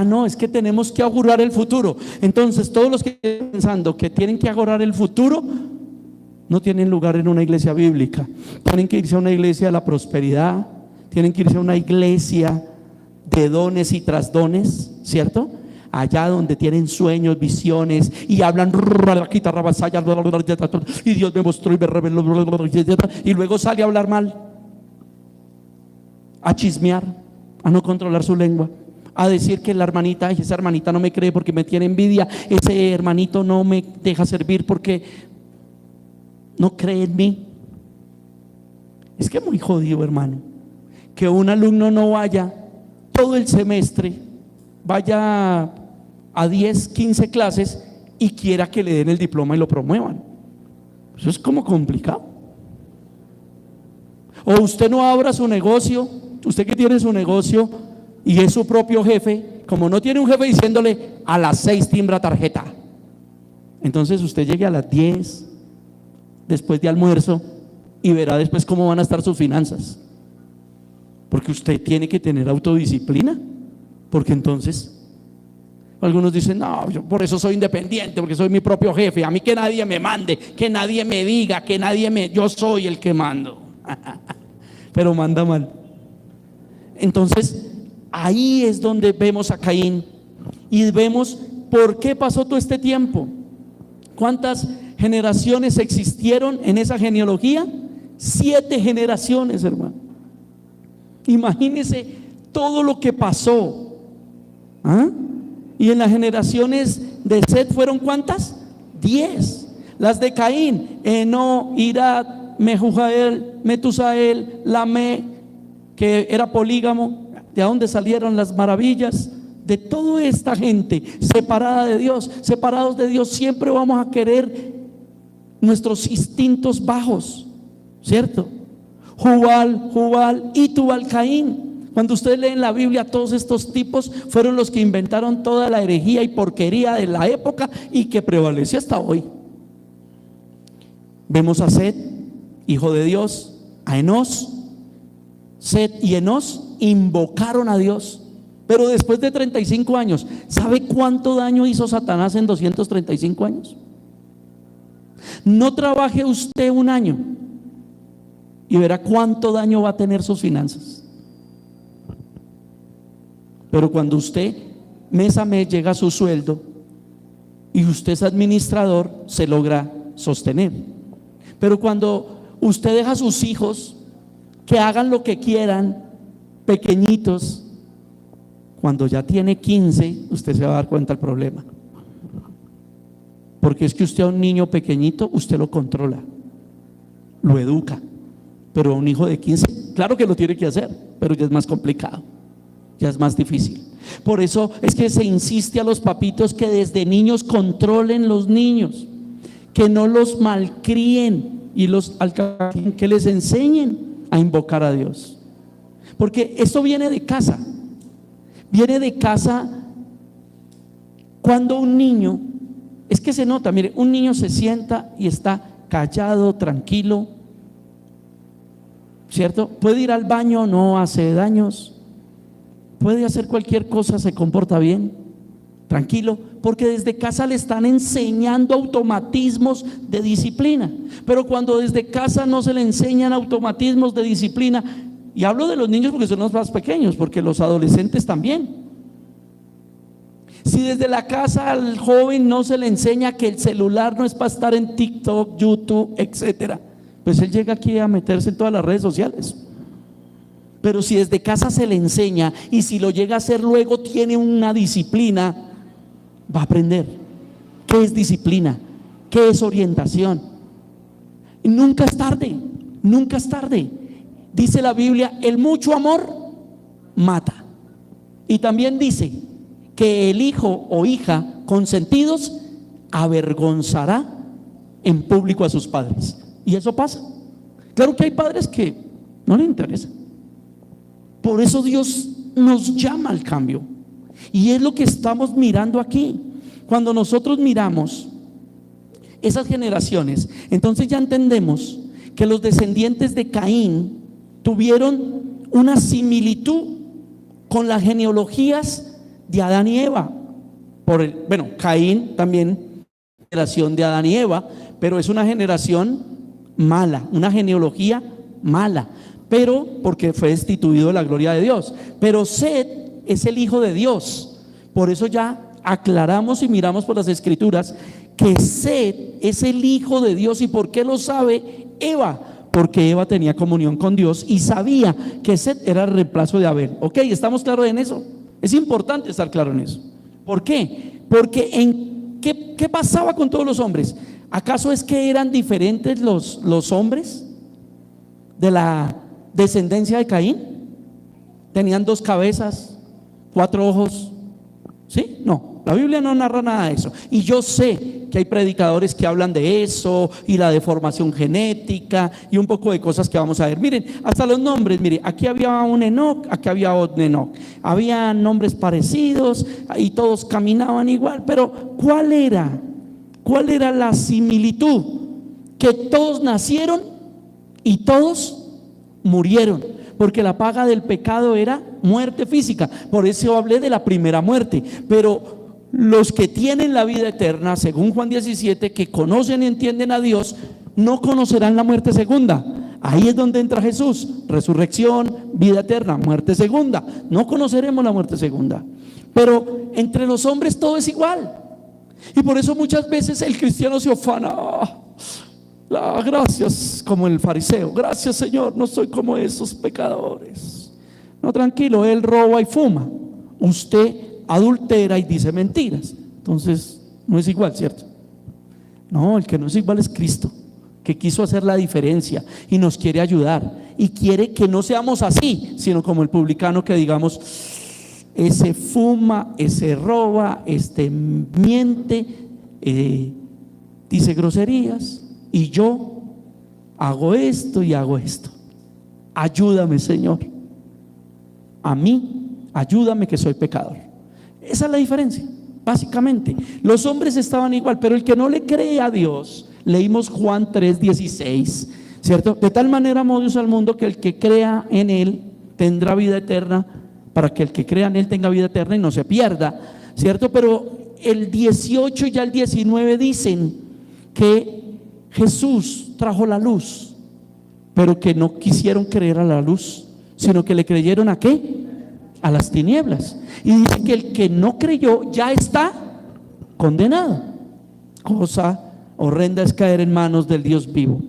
No, es que tenemos que augurar el futuro. Entonces todos los que están pensando que tienen que augurar el futuro no tienen lugar en una iglesia bíblica. Tienen que irse a una iglesia de la prosperidad, tienen que irse a una iglesia de dones y trasdones, ¿cierto? Allá donde tienen sueños, visiones y hablan la guitarra vasalla, y Dios me mostró y me reveló, y luego sale a hablar mal, a chismear, a no controlar su lengua, a decir que la hermanita, ay, esa hermanita no me cree porque me tiene envidia, ese hermanito no me deja servir porque no cree en mí. Es que es muy jodido, hermano, que un alumno no vaya todo el semestre, vaya a 10, 15 clases y quiera que le den el diploma y lo promuevan. Eso es como complicado. O usted no abra su negocio, usted que tiene su negocio y es su propio jefe, como no tiene un jefe diciéndole a las 6 timbra tarjeta, entonces usted llegue a las 10 después de almuerzo y verá después cómo van a estar sus finanzas, porque usted tiene que tener autodisciplina, porque entonces algunos dicen, no, yo por eso soy independiente, porque soy mi propio jefe, a mí que nadie me mande, que nadie me diga, yo soy el que mando. Pero manda mal. Entonces ahí es donde vemos a Caín y vemos por qué pasó todo este tiempo. ¿Cuántas generaciones existieron en esa genealogía? 7 generaciones, hermano. Imagínense todo lo que pasó. Y en las generaciones de Set fueron ¿cuántas? 10. Las de Caín, Eno, Irad, Mehujael, Metusael, Lamé, que era polígamo. ¿De dónde salieron las maravillas? De toda esta gente separada de Dios. Separados de Dios siempre vamos a querer nuestros instintos bajos, ¿cierto? Jubal y Tubal Caín. Cuando ustedes leen la Biblia, todos estos tipos fueron los que inventaron toda la herejía y porquería de la época y que prevalece hasta hoy. Vemos a Set, hijo de Dios, a Enós, Set y Enos invocaron a Dios, pero después de 35 años, ¿sabe cuánto daño hizo Satanás en 235 años? No trabaje usted un año y verá cuánto daño va a tener sus finanzas. Pero cuando usted mes a mes llega a su sueldo y usted es administrador, se logra sostener. Pero cuando usted deja a sus hijos que hagan lo que quieran, pequeñitos, cuando ya tiene 15, usted se va a dar cuenta del problema. Porque es que usted a un niño pequeñito, usted lo controla, lo educa. Pero a un hijo de 15, claro que lo tiene que hacer, pero ya es más complicado, ya es más difícil. Por eso es que se insiste a los papitos que desde niños controlen los niños, que no los malcríen y que les enseñen a invocar a Dios. Porque esto viene de casa. Viene de casa cuando un niño, es que se nota, mire, un niño se sienta y está callado, tranquilo, ¿cierto? Puede ir al baño, no hace daños, puede hacer cualquier cosa, se comporta bien, tranquilo, porque desde casa le están enseñando automatismos de disciplina. Pero cuando desde casa no se le enseñan automatismos de disciplina, y hablo de los niños porque son los más pequeños, porque los adolescentes también. Si desde la casa al joven no se le enseña que el celular no es para estar en TikTok, YouTube, etcétera, pues él llega aquí a meterse en todas las redes sociales. Pero si desde casa se le enseña, y si lo llega a hacer luego tiene una disciplina, va a aprender qué es disciplina, qué es orientación. Y nunca es tarde, nunca es tarde. Dice la Biblia, el mucho amor mata. Y también dice que el hijo o hija consentidos avergonzará en público a sus padres. Y eso pasa. Claro que hay padres que no les interesa. Por eso Dios nos llama al cambio. Y es lo que estamos mirando aquí. Cuando nosotros miramos esas generaciones, entonces ya entendemos que los descendientes de Caín tuvieron una similitud con las genealogías de Adán y Eva. Caín también generación de Adán y Eva, pero es una generación mala, una genealogía mala, pero porque fue destituido de la gloria de Dios. Pero Set es el hijo de Dios. Por eso ya aclaramos y miramos por las escrituras que Set es el hijo de Dios. ¿Y por qué lo sabe Eva? Porque Eva tenía comunión con Dios y sabía que Set era el reemplazo de Abel. Ok, ¿estamos claros en eso? Es importante estar claro en eso. ¿Por qué? Porque ¿qué pasaba con todos los hombres? ¿Acaso es que eran diferentes los hombres de la descendencia de Caín? ¿Tenían 2 cabezas, 4 ojos? ¿Sí? No, la Biblia no narra nada de eso. Y yo sé que hay predicadores que hablan de eso y la deformación genética y un poco de cosas que vamos a ver. Miren, hasta los nombres, mire, aquí había un Enoc, aquí había otro Enoc. Había nombres parecidos y todos caminaban igual, pero ¿cuál era la similitud? Que todos nacieron y todos murieron, porque la paga del pecado era muerte física. Por eso hablé de la primera muerte. Pero los que tienen la vida eterna, según Juan 17, que conocen y entienden a Dios, no conocerán la muerte segunda. Ahí es donde entra Jesús: resurrección, vida eterna, muerte segunda. No conoceremos la muerte segunda. Pero entre los hombres todo es igual. Y por eso muchas veces el cristiano se ufana. Gracias, como el fariseo. Gracias, Señor, no soy como esos pecadores. No, tranquilo, él roba y fuma. Usted adultera y dice mentiras. Entonces no es igual, ¿cierto? No, el que no es igual es Cristo, que quiso hacer la diferencia y nos quiere ayudar. Y quiere que no seamos así, sino como el publicano, que digamos: ese fuma, ese roba, este miente, dice groserías, y yo hago esto y hago esto. Ayúdame, Señor. A mí, ayúdame, que soy pecador. Esa es la diferencia, básicamente. Los hombres estaban igual, pero el que no le cree a Dios, leímos Juan 3:16, ¿cierto? De tal manera amó Dios al mundo que el que crea en Él tendrá vida eterna, para que el que crea en Él tenga vida eterna y no se pierda, ¿cierto? Pero el 18 y ya el 19 dicen que Jesús trajo la luz, pero que no quisieron creer a la luz, sino que le creyeron ¿a qué? A las tinieblas. Y dice que el que no creyó ya está condenado. Cosa horrenda es caer en manos del Dios vivo.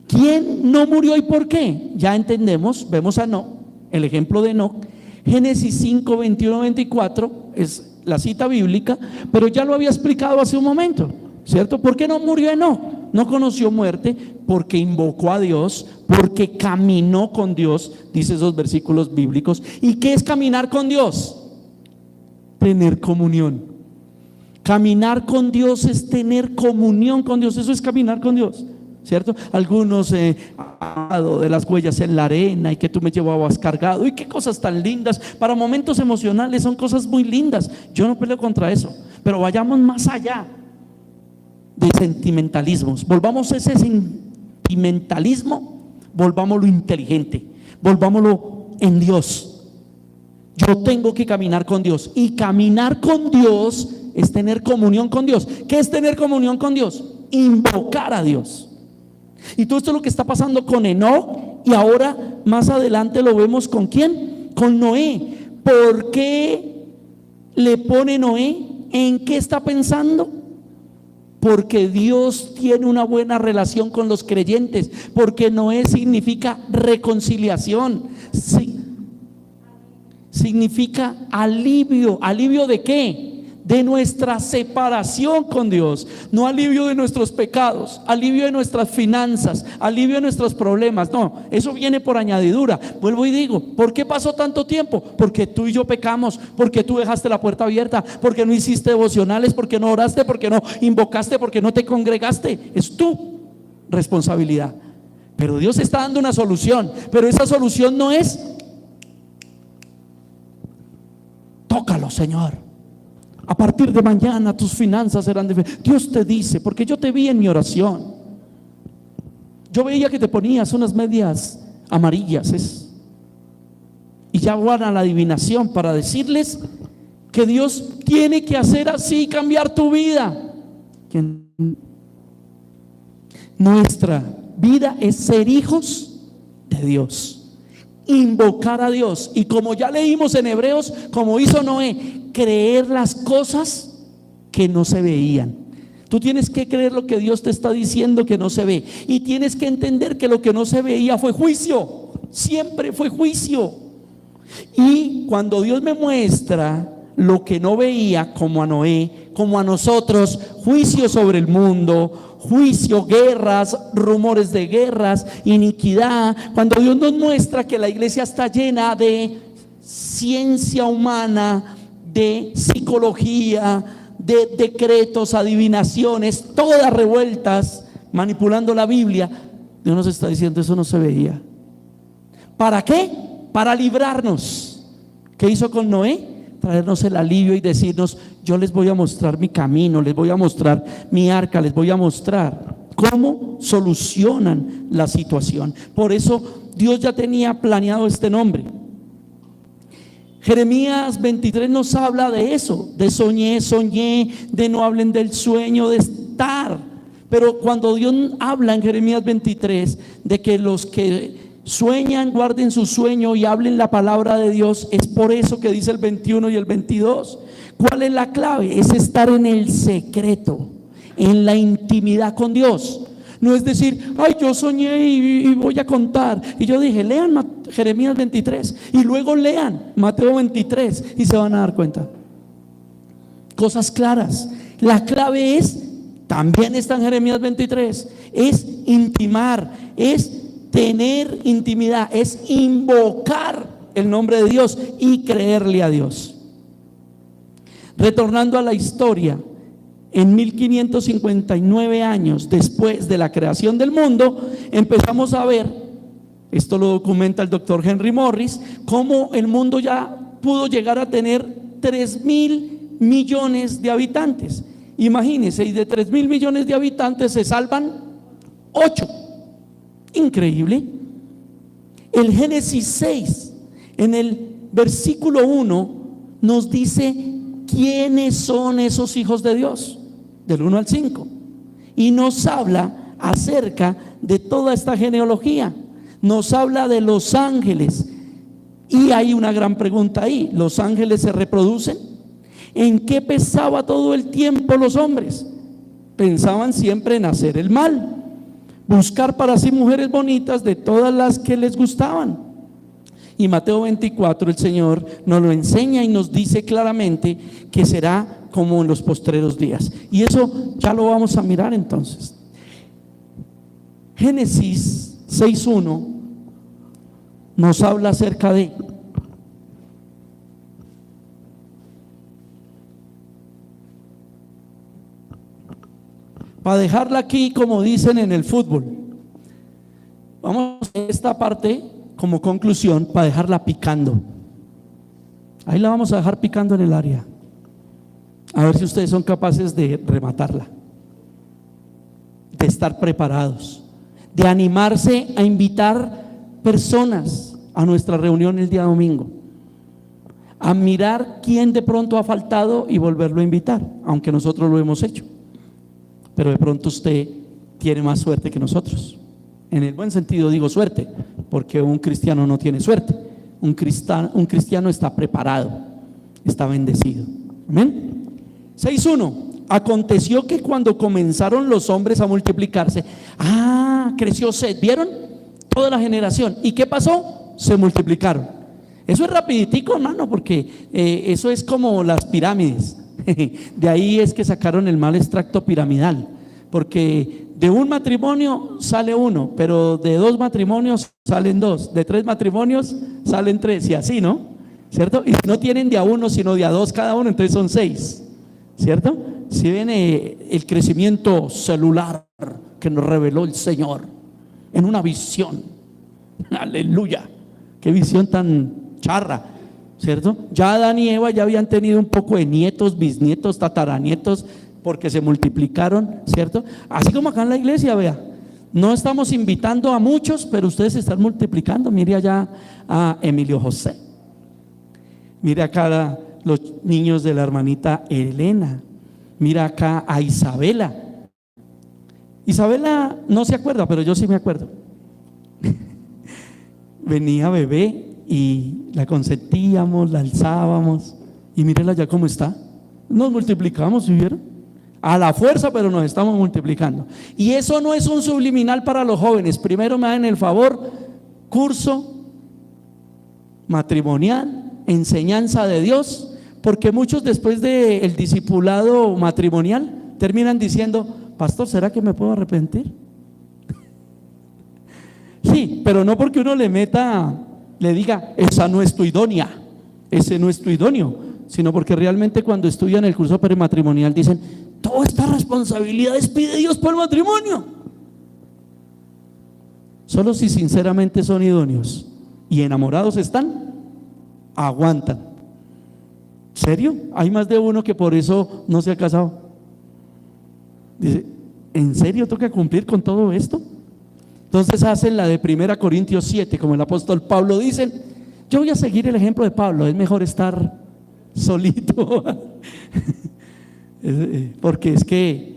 ¿Quién no murió y por qué? Ya entendemos, vemos a Enoc, el ejemplo de Enoc. Génesis 5, 21, 24 es la cita bíblica, pero ya lo había explicado hace un momento, ¿cierto? ¿Por qué no murió Enoc? No conoció muerte porque invocó a Dios, porque caminó con Dios, dice esos versículos bíblicos. ¿Y qué es caminar con Dios? Tener comunión. Caminar con Dios es tener comunión con Dios, eso es caminar con Dios, ¿cierto? Algunos de las huellas en la arena y que tú me llevabas cargado y qué cosas tan lindas. Para momentos emocionales son cosas muy lindas, yo no peleo contra eso, pero vayamos más allá de sentimentalismos. Volvamos ese sentimentalismo, volvámoslo inteligente, volvámoslo en Dios. Yo tengo que caminar con Dios, y caminar con Dios es tener comunión con Dios. ¿Qué es tener comunión con Dios? Invocar a Dios. Y todo esto es lo que está pasando con Enoc, y ahora más adelante lo vemos con ¿quién? Con Noé. ¿Por qué le pone Noé? ¿En qué está pensando? Porque Dios tiene una buena relación con los creyentes, porque Noé significa reconciliación, sí, significa alivio. ¿Alivio de qué? De nuestra separación con Dios, no alivio de nuestros pecados, alivio de nuestras finanzas, alivio de nuestros problemas, no, eso viene por añadidura. Vuelvo y digo, ¿por qué pasó tanto tiempo? Porque tú y yo pecamos, porque tú dejaste la puerta abierta, porque no hiciste devocionales, porque no oraste, porque no invocaste, porque no te congregaste. Es tu responsabilidad, pero Dios está dando una solución, pero esa solución no es tócalo, Señor, a partir de mañana tus finanzas serán diferentes. Dios te dice, porque yo te vi en mi oración, yo veía que te ponías unas medias amarillas y ya van a la adivinación para decirles que Dios tiene que hacer así, cambiar tu vida. Nuestra vida es ser hijos de Dios, invocar a Dios, y como ya leímos en Hebreos, como hizo Noé, creer las cosas que no se veían. Tú tienes que creer lo que Dios te está diciendo que no se ve, y tienes que entender que lo que no se veía fue juicio, siempre fue juicio. Y cuando Dios me muestra lo que no veía, como a Noé, como a nosotros, juicio sobre el mundo, juicio, guerras, rumores de guerras, iniquidad. Cuando Dios nos muestra que la iglesia está llena de ciencia humana, de psicología, de decretos, adivinaciones, todas revueltas, manipulando la Biblia, Dios nos está diciendo: eso no se veía. ¿Para qué? Para librarnos. ¿Qué hizo con Noé? Traernos el alivio y decirnos: yo les voy a mostrar mi camino, les voy a mostrar mi arca, les voy a mostrar cómo solucionan la situación. Por eso Dios ya tenía planeado este nombre. Jeremías 23 nos habla de eso, de soñé, de no hablen del sueño, de estar. Pero cuando Dios habla en Jeremías 23 de que los que sueñan guarden su sueño y hablen la palabra de Dios, es por eso que dice el 21 y el 22. ¿Cuál es la clave? Es estar en el secreto, en la intimidad con Dios. No es decir: ay, yo soñé y voy a contar. Y yo dije: lean Jeremías 23 y luego lean Mateo 23 y se van a dar cuenta. Cosas claras. La clave es, también está en Jeremías 23, es intimar, es tener intimidad, es invocar el nombre de Dios y creerle a Dios. Retornando a la historia, en 1559 años después de la creación del mundo, empezamos a ver, esto lo documenta el doctor Henry Morris, cómo el mundo ya pudo llegar a tener 3.000 millones de habitantes. Imagínense, y de 3.000 millones de habitantes se salvan 8. Increíble. El Génesis 6 En el versículo 1 nos dice quiénes son esos hijos de Dios, del 1 al 5, y nos habla acerca de toda esta genealogía, nos habla de los ángeles. Y hay una gran pregunta ahí: ¿los ángeles se reproducen? ¿En qué pensaba todo el tiempo los hombres? Pensaban siempre en hacer el mal, buscar para sí mujeres bonitas de todas las que les gustaban. Y Mateo 24, el Señor nos lo enseña y nos dice claramente que será como en los postreros días. Y eso ya lo vamos a mirar entonces. Génesis 6:1 nos habla acerca de para dejarla aquí, como dicen en el fútbol. Vamos a esta parte como conclusión para dejarla picando. Ahí la vamos a dejar picando en el área, a ver si ustedes son capaces de rematarla, de estar preparados, de animarse a invitar personas a nuestra reunión el día domingo, a mirar quién de pronto ha faltado y volverlo a invitar, aunque nosotros lo hemos hecho. Pero de pronto usted tiene más suerte que nosotros. En el buen sentido digo suerte, porque un cristiano no tiene suerte. Un cristiano está preparado, está bendecido. Amén. 6:1. Aconteció que cuando comenzaron los hombres a multiplicarse, creció Set. ¿Vieron? Toda la generación. ¿Y qué pasó? Se multiplicaron. Eso es rapiditico, hermano, porque eso es como las pirámides. De ahí es que sacaron el mal extracto piramidal, porque de un matrimonio sale uno, pero de 2 matrimonios salen 2, de 3 matrimonios salen 3, y así, ¿no? ¿Cierto? Y no tienen de a 1 sino de a 2 cada uno, entonces son 6, ¿cierto? Si viene el crecimiento celular que nos reveló el Señor en una visión. Aleluya, qué visión tan charra, ¿cierto? Ya Adán y Eva ya habían tenido un poco de nietos, bisnietos, tataranietos, porque se multiplicaron, ¿cierto? Así como acá en la iglesia, vea, no estamos invitando a muchos, pero ustedes se están multiplicando. Mire allá a Emilio José, mire acá los niños de la hermanita Elena, mira acá a Isabela. Isabela no se acuerda, pero yo sí me acuerdo. Venía bebé y la consentíamos, la alzábamos, y mírela ya cómo está. Nos multiplicamos, ¿sí vieron? A la fuerza, pero nos estamos multiplicando. Y eso no es un subliminal para los jóvenes. Primero me hagan el favor: curso matrimonial, enseñanza de Dios, porque muchos después del discipulado matrimonial terminan diciendo: pastor, ¿será que me puedo arrepentir? Sí, pero no porque uno le diga, esa no es tu idónea, ese no es tu idóneo, sino porque realmente cuando estudian el curso prematrimonial dicen: toda esta responsabilidad pide Dios por el matrimonio. Solo si sinceramente son idóneos y enamorados están, aguantan. ¿Serio? Hay más de uno que por eso no se ha casado. Dice: ¿en serio toca cumplir con todo esto? Entonces hacen la de 1 Corintios 7, como el apóstol Pablo dice. Yo voy a seguir el ejemplo de Pablo, es mejor estar solito. Porque es que,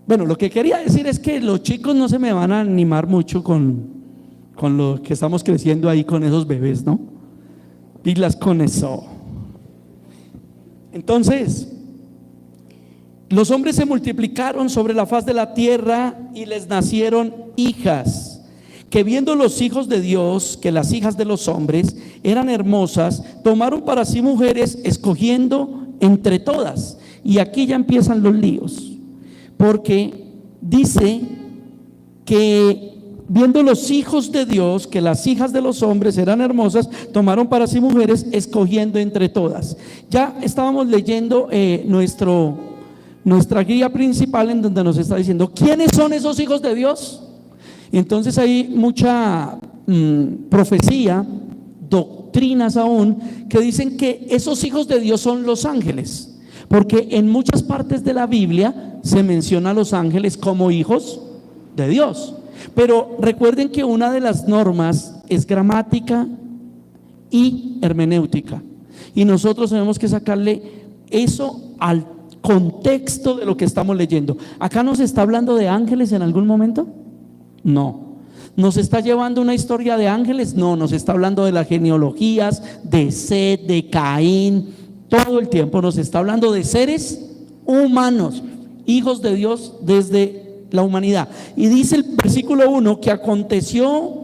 bueno, lo que quería decir es que los chicos no se me van a animar mucho con lo que estamos creciendo ahí con esos bebés, ¿no? Pilas con eso. Entonces, los hombres se multiplicaron sobre la faz de la tierra y les nacieron hijas, que viendo los hijos de Dios que las hijas de los hombres eran hermosas, tomaron para sí mujeres, escogiendo entre todas. Y aquí ya empiezan los líos, porque dice que viendo los hijos de Dios que las hijas de los hombres eran hermosas, tomaron para sí mujeres, escogiendo entre todas. Ya estábamos leyendo nuestra guía principal, en donde nos está diciendo quiénes son esos hijos de Dios. Entonces hay mucha profecía, doctrinas aún, que dicen que esos hijos de Dios son los ángeles, porque en muchas partes de la Biblia se menciona a los ángeles como hijos de Dios. Pero recuerden que una de las normas es gramática y hermenéutica. Y nosotros tenemos que sacarle eso al contexto de lo que estamos leyendo. ¿Acá nos está hablando de ángeles en algún momento? No. ¿Nos está llevando una historia de ángeles? No, nos está hablando de las genealogías de Set, de Caín. Todo el tiempo nos está hablando de seres humanos, hijos de Dios desde la humanidad. Y dice el versículo 1 que aconteció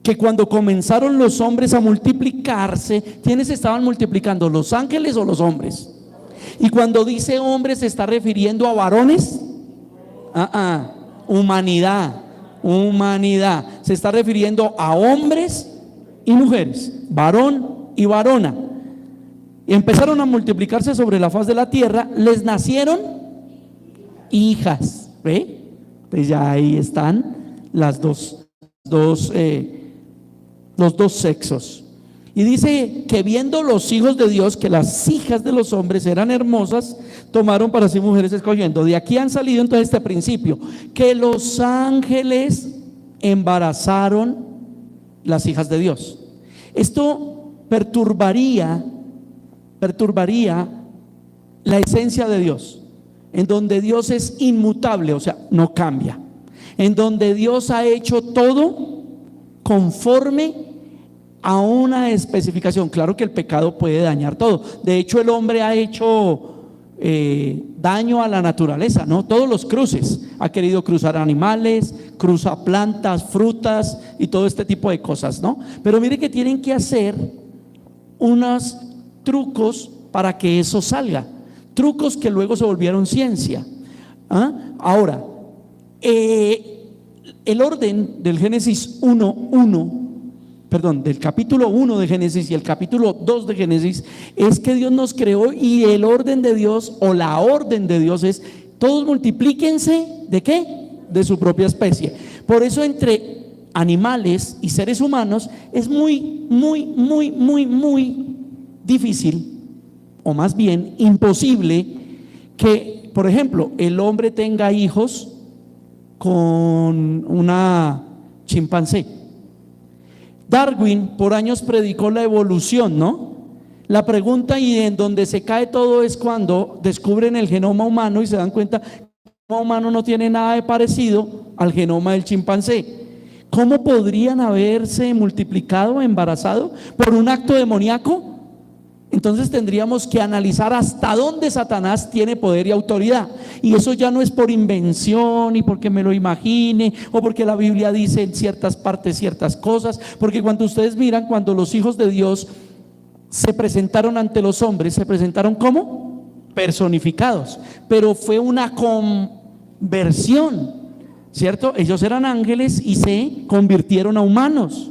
que cuando comenzaron los hombres a multiplicarse, ¿quiénes estaban multiplicando? ¿Los ángeles o los hombres? Y cuando dice hombres, ¿se está refiriendo a varones? Humanidad. Se está refiriendo a hombres y mujeres, varón y varona. Y empezaron a multiplicarse sobre la faz de la tierra, les nacieron hijas. ¿Ve? Pues ya ahí están los dos sexos. Y dice que viendo los hijos de Dios que las hijas de los hombres eran hermosas, tomaron para sí mujeres escogiendo. De aquí han salido entonces este principio, que los ángeles embarazaron las hijas de Dios. Esto perturbaría la esencia de Dios, en donde Dios es inmutable, o sea, no cambia, en donde Dios ha hecho todo conforme a una especificación. Claro que el pecado puede dañar todo. De hecho, el hombre ha hecho daño a la naturaleza, ¿no? Todos los cruces, ha querido cruzar animales, cruza plantas, frutas y todo este tipo de cosas, ¿no? Pero mire que tienen que hacer unos trucos para que eso salga, trucos que luego se volvieron ciencia. Ahora, el orden del Génesis 1:1, del capítulo 1 de Génesis y el capítulo 2 de Génesis, es que Dios nos creó, y el orden de Dios, o la orden de Dios, es: todos multiplíquense, ¿de qué? De su propia especie. Por eso entre animales y seres humanos es muy difícil, o más bien imposible, que, por ejemplo, el hombre tenga hijos con una chimpancé. Darwin por años predicó la evolución, ¿no? La pregunta, y en donde se cae todo, es cuando descubren el genoma humano y se dan cuenta que el genoma humano no tiene nada de parecido al genoma del chimpancé. ¿Cómo podrían haberse multiplicado, embarazado por un acto demoníaco? Entonces tendríamos que analizar hasta dónde Satanás tiene poder y autoridad. Y eso ya no es por invención y porque me lo imagine, o porque la Biblia dice en ciertas partes ciertas cosas. Porque cuando ustedes miran, cuando los hijos de Dios se presentaron ante los hombres, se presentaron como personificados, pero fue una conversión, ¿cierto? Ellos eran ángeles y se convirtieron a humanos.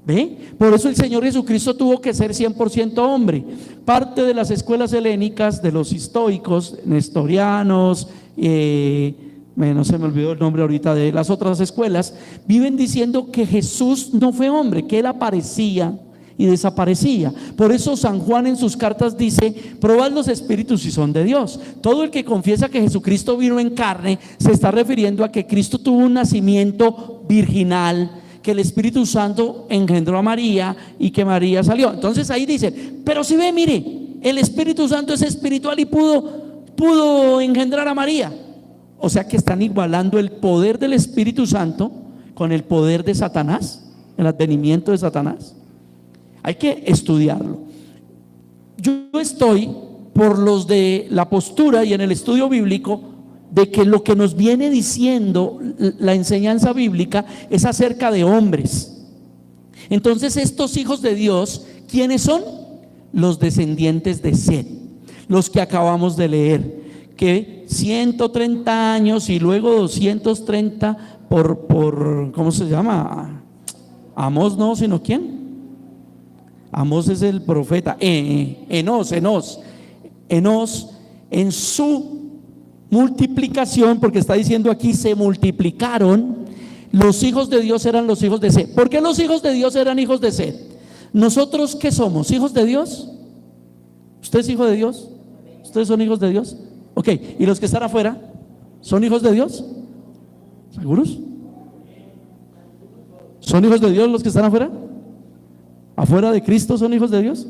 ¿Ve? Por eso el Señor Jesucristo tuvo que ser 100% hombre. Parte de las escuelas helénicas, de los estoicos, nestorianos, no se me olvidó el nombre ahorita de las otras escuelas, viven diciendo que Jesús no fue hombre, que Él aparecía y desaparecía. Por eso San Juan en sus cartas dice: probad los espíritus si son de Dios. Todo el que confiesa que Jesucristo vino en carne se está refiriendo a que Cristo tuvo un nacimiento virginal, que el Espíritu Santo engendró a María y que María salió. Entonces ahí dicen: pero si ve, mire, el Espíritu Santo es espiritual y pudo engendrar a María. O sea que están igualando el poder del Espíritu Santo con el poder de Satanás, el advenimiento de Satanás. Hay que estudiarlo. Yo estoy por los de la postura y en el estudio bíblico de que lo que nos viene diciendo la enseñanza bíblica es acerca de hombres. Entonces, estos hijos de Dios, ¿quiénes son? Los descendientes de Set, los que acabamos de leer, que 130 años y luego 230 por ¿cómo se llama? Amós, no, sino ¿quién? Amós es el profeta. Enós en su multiplicación, porque está diciendo aquí se multiplicaron. Los hijos de Dios eran los hijos de Set. ¿Por qué los hijos de Dios eran hijos de Set? ¿Nosotros qué somos? ¿Hijos de Dios? ¿Usted es hijo de Dios? ¿Ustedes son hijos de Dios? Ok, ¿y los que están afuera son hijos de Dios? ¿Seguros? ¿Son hijos de Dios los que están afuera? ¿Afuera de Cristo son hijos de Dios?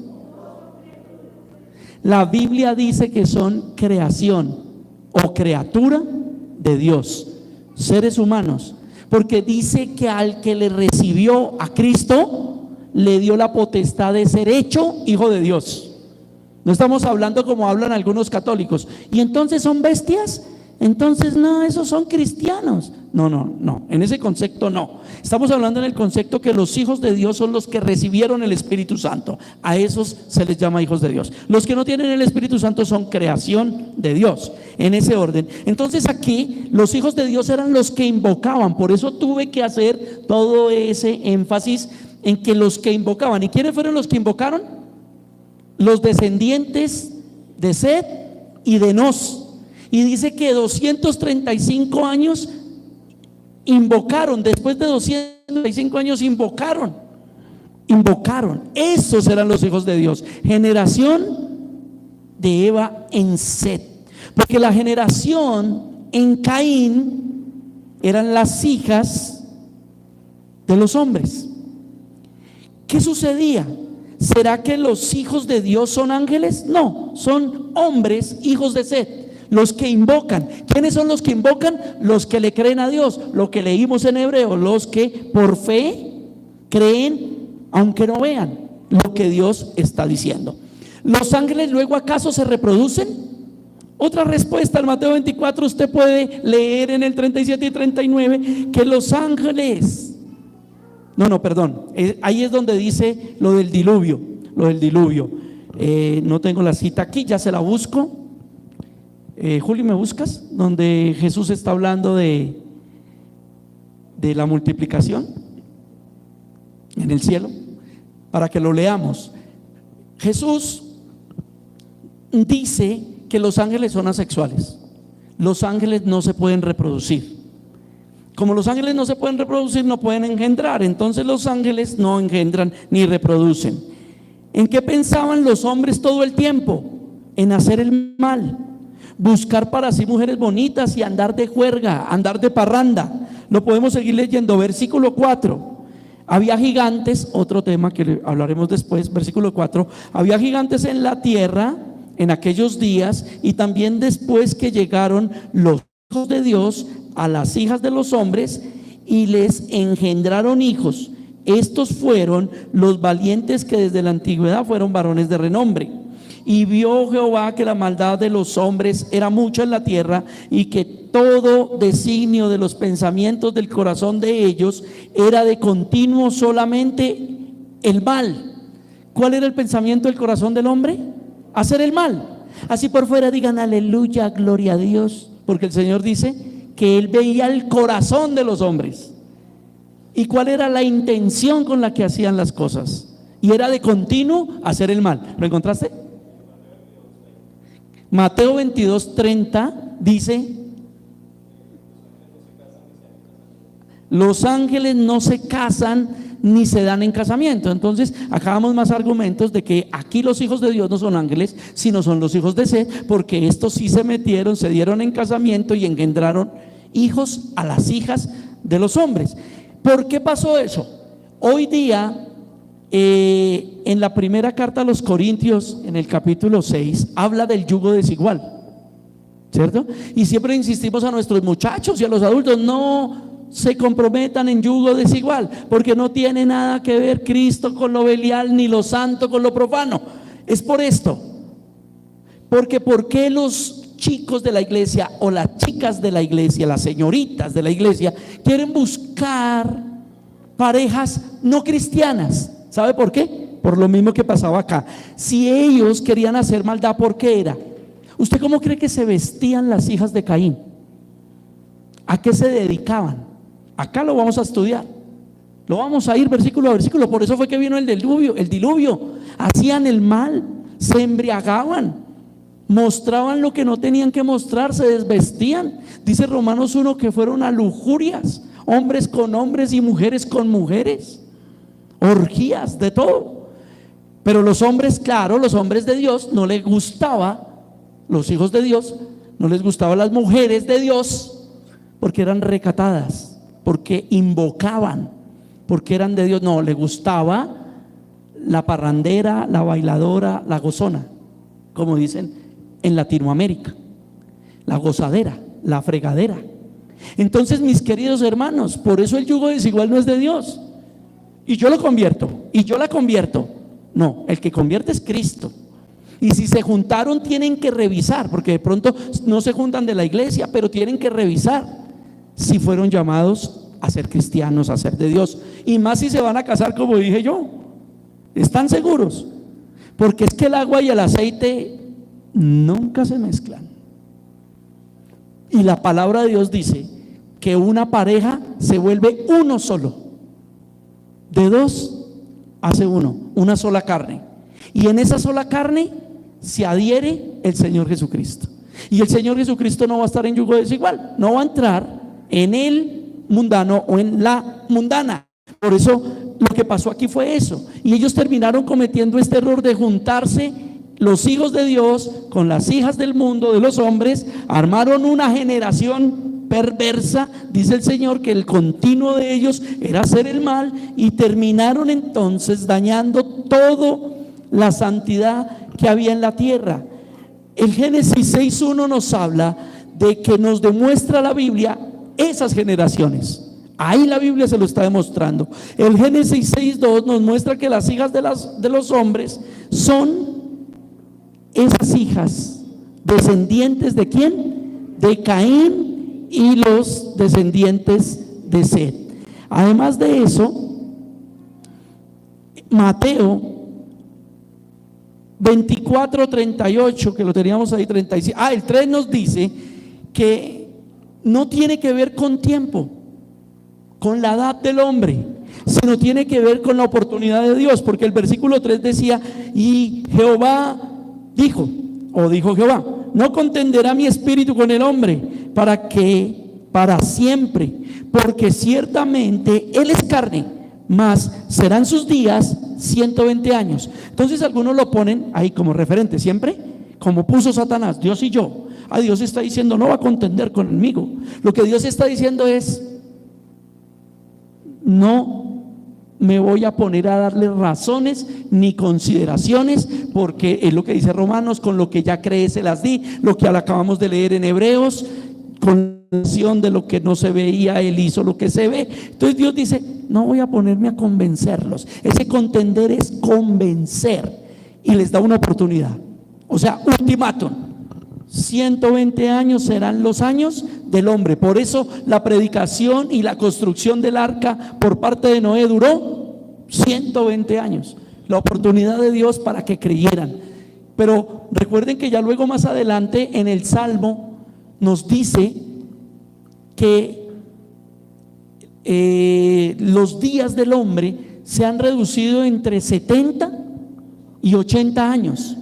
La Biblia dice que son creación o criatura de Dios, seres humanos, porque dice que al que le recibió a Cristo le dio la potestad de ser hecho hijo de Dios. No estamos hablando como hablan algunos católicos. ¿Y entonces son bestias? Entonces no, esos son cristianos. No, en ese concepto no. Estamos hablando en el concepto que los hijos de Dios son los que recibieron el Espíritu Santo. A esos se les llama hijos de Dios. Los que no tienen el Espíritu Santo son creación de Dios, en ese orden. Entonces aquí los hijos de Dios eran los que invocaban. Por eso tuve que hacer todo ese énfasis en que los que invocaban. ¿Y quiénes fueron los que invocaron? Los descendientes de Set y de Nos. Y dice que 235 años invocaron. Después de 235 años invocaron. Esos eran los hijos de Dios. Generación de Eva en Set. Porque la generación en Caín eran las hijas de los hombres. ¿Qué sucedía? ¿Será que los hijos de Dios son ángeles? No, son hombres, hijos de Set. Los que invocan. ¿Quiénes son los que invocan? Los que le creen a Dios. Lo que leímos en hebreo, los que por fe creen aunque no vean lo que Dios está diciendo. ¿Los ángeles luego acaso se reproducen? Otra respuesta, en Mateo 24 usted puede leer en el 37 y 39 que los ángeles, ahí es donde dice lo del diluvio. No tengo la cita aquí, ya se la busco. Juli, ¿me buscas? Donde Jesús está hablando de la multiplicación en el cielo, para que lo leamos. Jesús dice que los ángeles son asexuales. Los ángeles no se pueden reproducir. Como los ángeles no se pueden reproducir, no pueden engendrar. Entonces los ángeles no engendran ni reproducen. ¿En qué pensaban los hombres todo el tiempo? En hacer el mal, buscar para sí mujeres bonitas y andar de juerga, andar de parranda. Lo podemos seguir leyendo, versículo 4. Había gigantes, otro tema que hablaremos después, versículo 4. Había gigantes en la tierra en aquellos días, y también después que llegaron los hijos de Dios a las hijas de los hombres y les engendraron hijos. Estos fueron los valientes que desde la antigüedad fueron varones de renombre. Y vio Jehová que la maldad de los hombres era mucha en la tierra, y que todo designio de los pensamientos del corazón de ellos era de continuo solamente el mal. ¿Cuál era el pensamiento del corazón del hombre? Hacer el mal. Así por fuera digan aleluya, gloria a Dios, porque el Señor dice que Él veía el corazón de los hombres y cuál era la intención con la que hacían las cosas, y era de continuo hacer el mal. ¿Lo encontraste? Mateo 22:30 dice: los ángeles no se casan ni se dan en casamiento. Entonces acá damos más argumentos de que aquí los hijos de Dios no son ángeles, sino son los hijos de Set, porque estos sí se metieron, se dieron en casamiento y engendraron hijos a las hijas de los hombres. ¿Por qué pasó eso? Hoy día en la primera carta a los Corintios, en el capítulo 6, habla del yugo desigual, ¿cierto? Y siempre insistimos a nuestros muchachos y a los adultos: no se comprometan en yugo desigual, porque no tiene nada que ver Cristo con lo belial, ni lo santo con lo profano. Es por esto, porque ¿por qué los chicos de la iglesia o las chicas de la iglesia, las señoritas de la iglesia, quieren buscar parejas no cristianas? ¿Sabe por qué? Por lo mismo que pasaba acá. Si ellos querían hacer maldad, ¿por qué era? ¿Usted cómo cree que se vestían las hijas de Caín? ¿A qué se dedicaban? Acá lo vamos a estudiar, lo vamos a ir versículo a versículo. Por eso fue que vino el diluvio. Hacían el mal, se embriagaban, mostraban lo que no tenían que mostrar, se desvestían. Dice Romanos 1 que fueron a lujurias, hombres con hombres y mujeres con mujeres, orgías, de todo. Pero los hombres, claro, los hombres de Dios no les gustaba, los hijos de Dios no les gustaban las mujeres de Dios, porque eran recatadas, porque invocaban, porque eran de Dios. No, le gustaba la parrandera, la bailadora, la gozona, como dicen en Latinoamérica, la gozadera, la fregadera. Entonces, mis queridos hermanos, por eso el yugo desigual no es de Dios. Y yo lo convierto, y yo la convierto. No, el que convierte es Cristo. Y si se juntaron, tienen que revisar, porque de pronto no se juntan de la iglesia, pero tienen que revisar si fueron llamados a ser cristianos, a ser de Dios. Y más si se van a casar, como dije yo. ¿Están seguros? Porque es que el agua y el aceite nunca se mezclan. Y la palabra de Dios dice que una pareja se vuelve uno solo. De dos hace uno, una sola carne. Y en esa sola carne se adhiere el Señor Jesucristo. Y el Señor Jesucristo no va a estar en yugo desigual, no va a entrar en el mundano o en la mundana. Por eso lo que pasó aquí fue eso. Y ellos terminaron cometiendo este error de juntarse los hijos de Dios con las hijas del mundo, de los hombres. Armaron una generación perversa. Dice el Señor que el continuo de ellos era hacer el mal, y terminaron entonces dañando toda la santidad que había en la tierra. El Génesis 6:1 nos habla de que nos demuestra la Biblia esas generaciones. Ahí la Biblia se lo está demostrando. El Génesis 6:2 nos muestra que las hijas de los hombres son esas hijas descendientes ¿de quién? De Caín, y los descendientes de Set. Además de eso, Mateo 24:38, que lo teníamos ahí, 35, el 3 nos dice que no tiene que ver con tiempo, con la edad del hombre, sino tiene que ver con la oportunidad de Dios, porque el versículo 3 decía: y Jehová dijo, o dijo Jehová, no contenderá mi espíritu con el hombre para siempre, porque ciertamente él es carne, mas serán sus días 120 años. Entonces algunos lo ponen ahí como referente, siempre como puso Satanás, Dios y yo. Dios está diciendo no va a contender conmigo. Lo que Dios está diciendo es: no me voy a poner a darle razones ni consideraciones, porque es lo que dice Romanos: con lo que ya crees se las di. Lo que acabamos de leer en Hebreos, con de lo que no se veía, él hizo lo que se ve. Entonces Dios dice: no voy a ponerme a convencerlos. Ese contender es convencer, y les da una oportunidad. O sea, ultimátum: 120 años serán los años del hombre. Por eso la predicación y la construcción del arca por parte de Noé duró 120 años. La oportunidad de Dios para que creyeran. Pero recuerden que ya luego más adelante en el Salmo nos dice que los días del hombre se han reducido entre 70 y 80 años.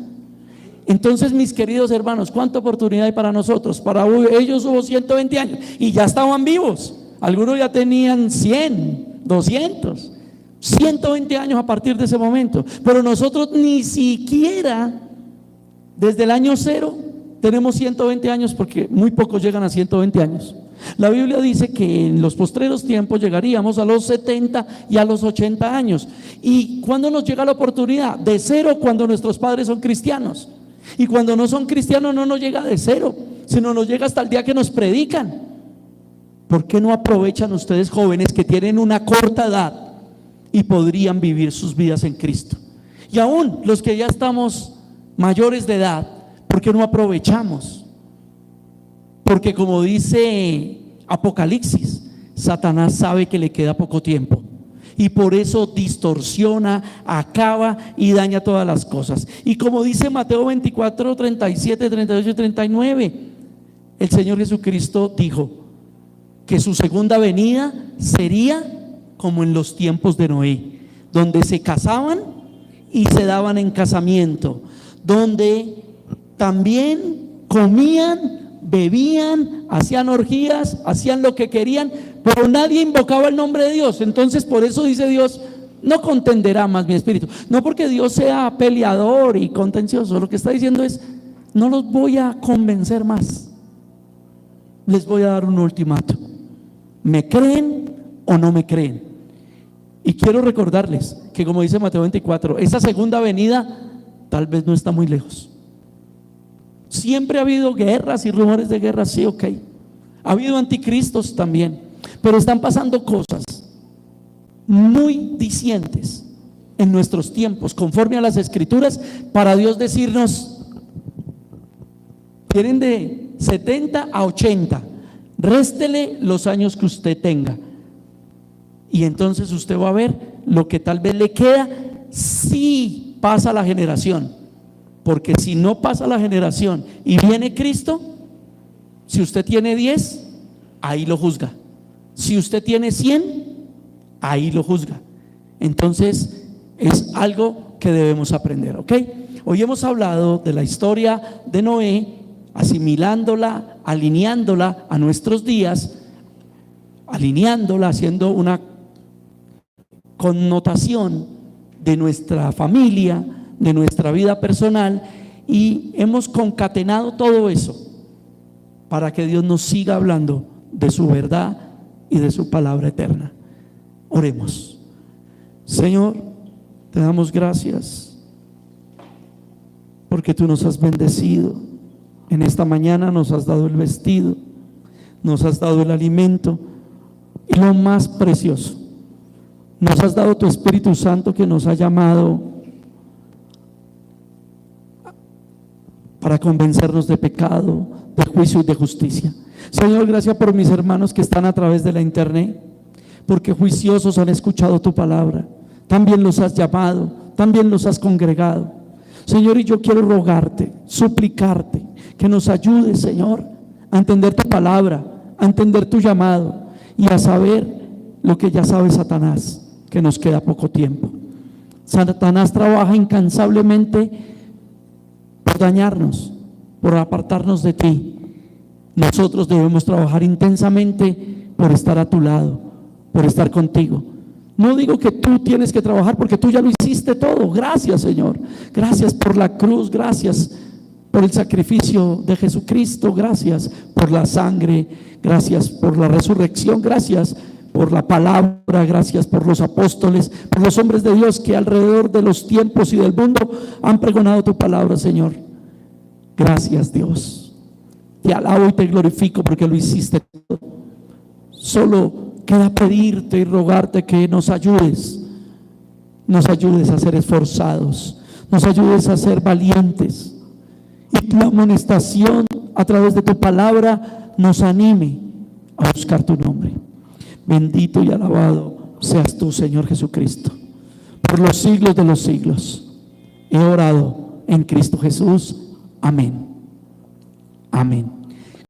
Entonces, mis queridos hermanos, ¿cuánta oportunidad hay para nosotros? Para ellos hubo 120 años y ya estaban vivos. Algunos ya tenían 100, 200, 120 años a partir de ese momento. Pero nosotros ni siquiera desde el año 0 tenemos 120 años, porque muy pocos llegan a 120 años. La Biblia dice que en los postreros tiempos llegaríamos a los 70 y a los 80 años. ¿Y cuándo nos llega la oportunidad? De 0, cuando nuestros padres son cristianos. Y cuando no son cristianos no nos llega de 0, sino nos llega hasta el día que nos predican. ¿Por qué no aprovechan ustedes, jóvenes, que tienen una corta edad y podrían vivir sus vidas en Cristo? Y aún los que ya estamos mayores de edad, ¿por qué no aprovechamos? Porque como dice Apocalipsis, Satanás sabe que le queda poco tiempo, y por eso distorsiona, acaba y daña todas las cosas. Y como dice Mateo 24, 37, 38 y 39, el Señor Jesucristo dijo que su segunda venida sería como en los tiempos de Noé, donde se casaban y se daban en casamiento, donde también comían, bebían, hacían orgías, hacían lo que querían, pero nadie invocaba el nombre de Dios. Entonces por eso dice Dios: no contenderá más mi espíritu. No porque Dios sea peleador y contencioso, lo que está diciendo es: no los voy a convencer más, les voy a dar un ultimato. ¿Me creen o no me creen? Y quiero recordarles que, como dice Mateo 24, esa segunda venida tal vez no está muy lejos. Siempre ha habido guerras y rumores de guerra, sí, ok. Ha habido anticristos también, pero están pasando cosas muy dicientes en nuestros tiempos, conforme a las Escrituras, para Dios decirnos: tienen de 70 a 80, réstele los años que usted tenga, y entonces usted va a ver lo que tal vez le queda si pasa la generación. Porque si no pasa la generación y viene Cristo, si usted tiene 10, ahí lo juzga. Si usted tiene 100, ahí lo juzga. Entonces es algo que debemos aprender, ¿ok? Hoy hemos hablado de la historia de Noé, asimilándola, alineándola a nuestros días, alineándola, haciendo una connotación de nuestra familia, de nuestra vida personal, y hemos concatenado todo eso para que Dios nos siga hablando de su verdad y de su palabra eterna. Oremos. Señor, te damos gracias porque tú nos has bendecido. En esta mañana nos has dado el vestido, nos has dado el alimento, y lo más precioso, nos has dado tu Espíritu Santo, que nos ha llamado para convencernos de pecado, de juicio y de justicia. Señor, gracias por mis hermanos que están a través de la internet, porque juiciosos han escuchado tu palabra. También los has llamado, también los has congregado. Señor, y yo quiero rogarte, suplicarte, que nos ayudes, Señor, a entender tu palabra, a entender tu llamado y a saber lo que ya sabe Satanás, que nos queda poco tiempo. Satanás trabaja incansablemente por dañarnos, por apartarnos de ti. Nosotros debemos trabajar intensamente por estar a tu lado, por estar contigo. No digo que tú tienes que trabajar, porque tú ya lo hiciste todo. Gracias, Señor. Gracias por la cruz, gracias por el sacrificio de Jesucristo, gracias por la sangre, gracias por la resurrección, gracias por la palabra, gracias por los apóstoles, por los hombres de Dios que alrededor de los tiempos y del mundo han pregonado tu palabra, Señor. Gracias, Dios. Te alabo y te glorifico porque lo hiciste todo. Solo queda pedirte y rogarte que nos ayudes a ser esforzados, nos ayudes a ser valientes, y tu amonestación a través de tu palabra nos anime a buscar tu nombre. Bendito y alabado seas tú, Señor Jesucristo, por los siglos de los siglos. He orado en Cristo Jesús. Amén. Amén.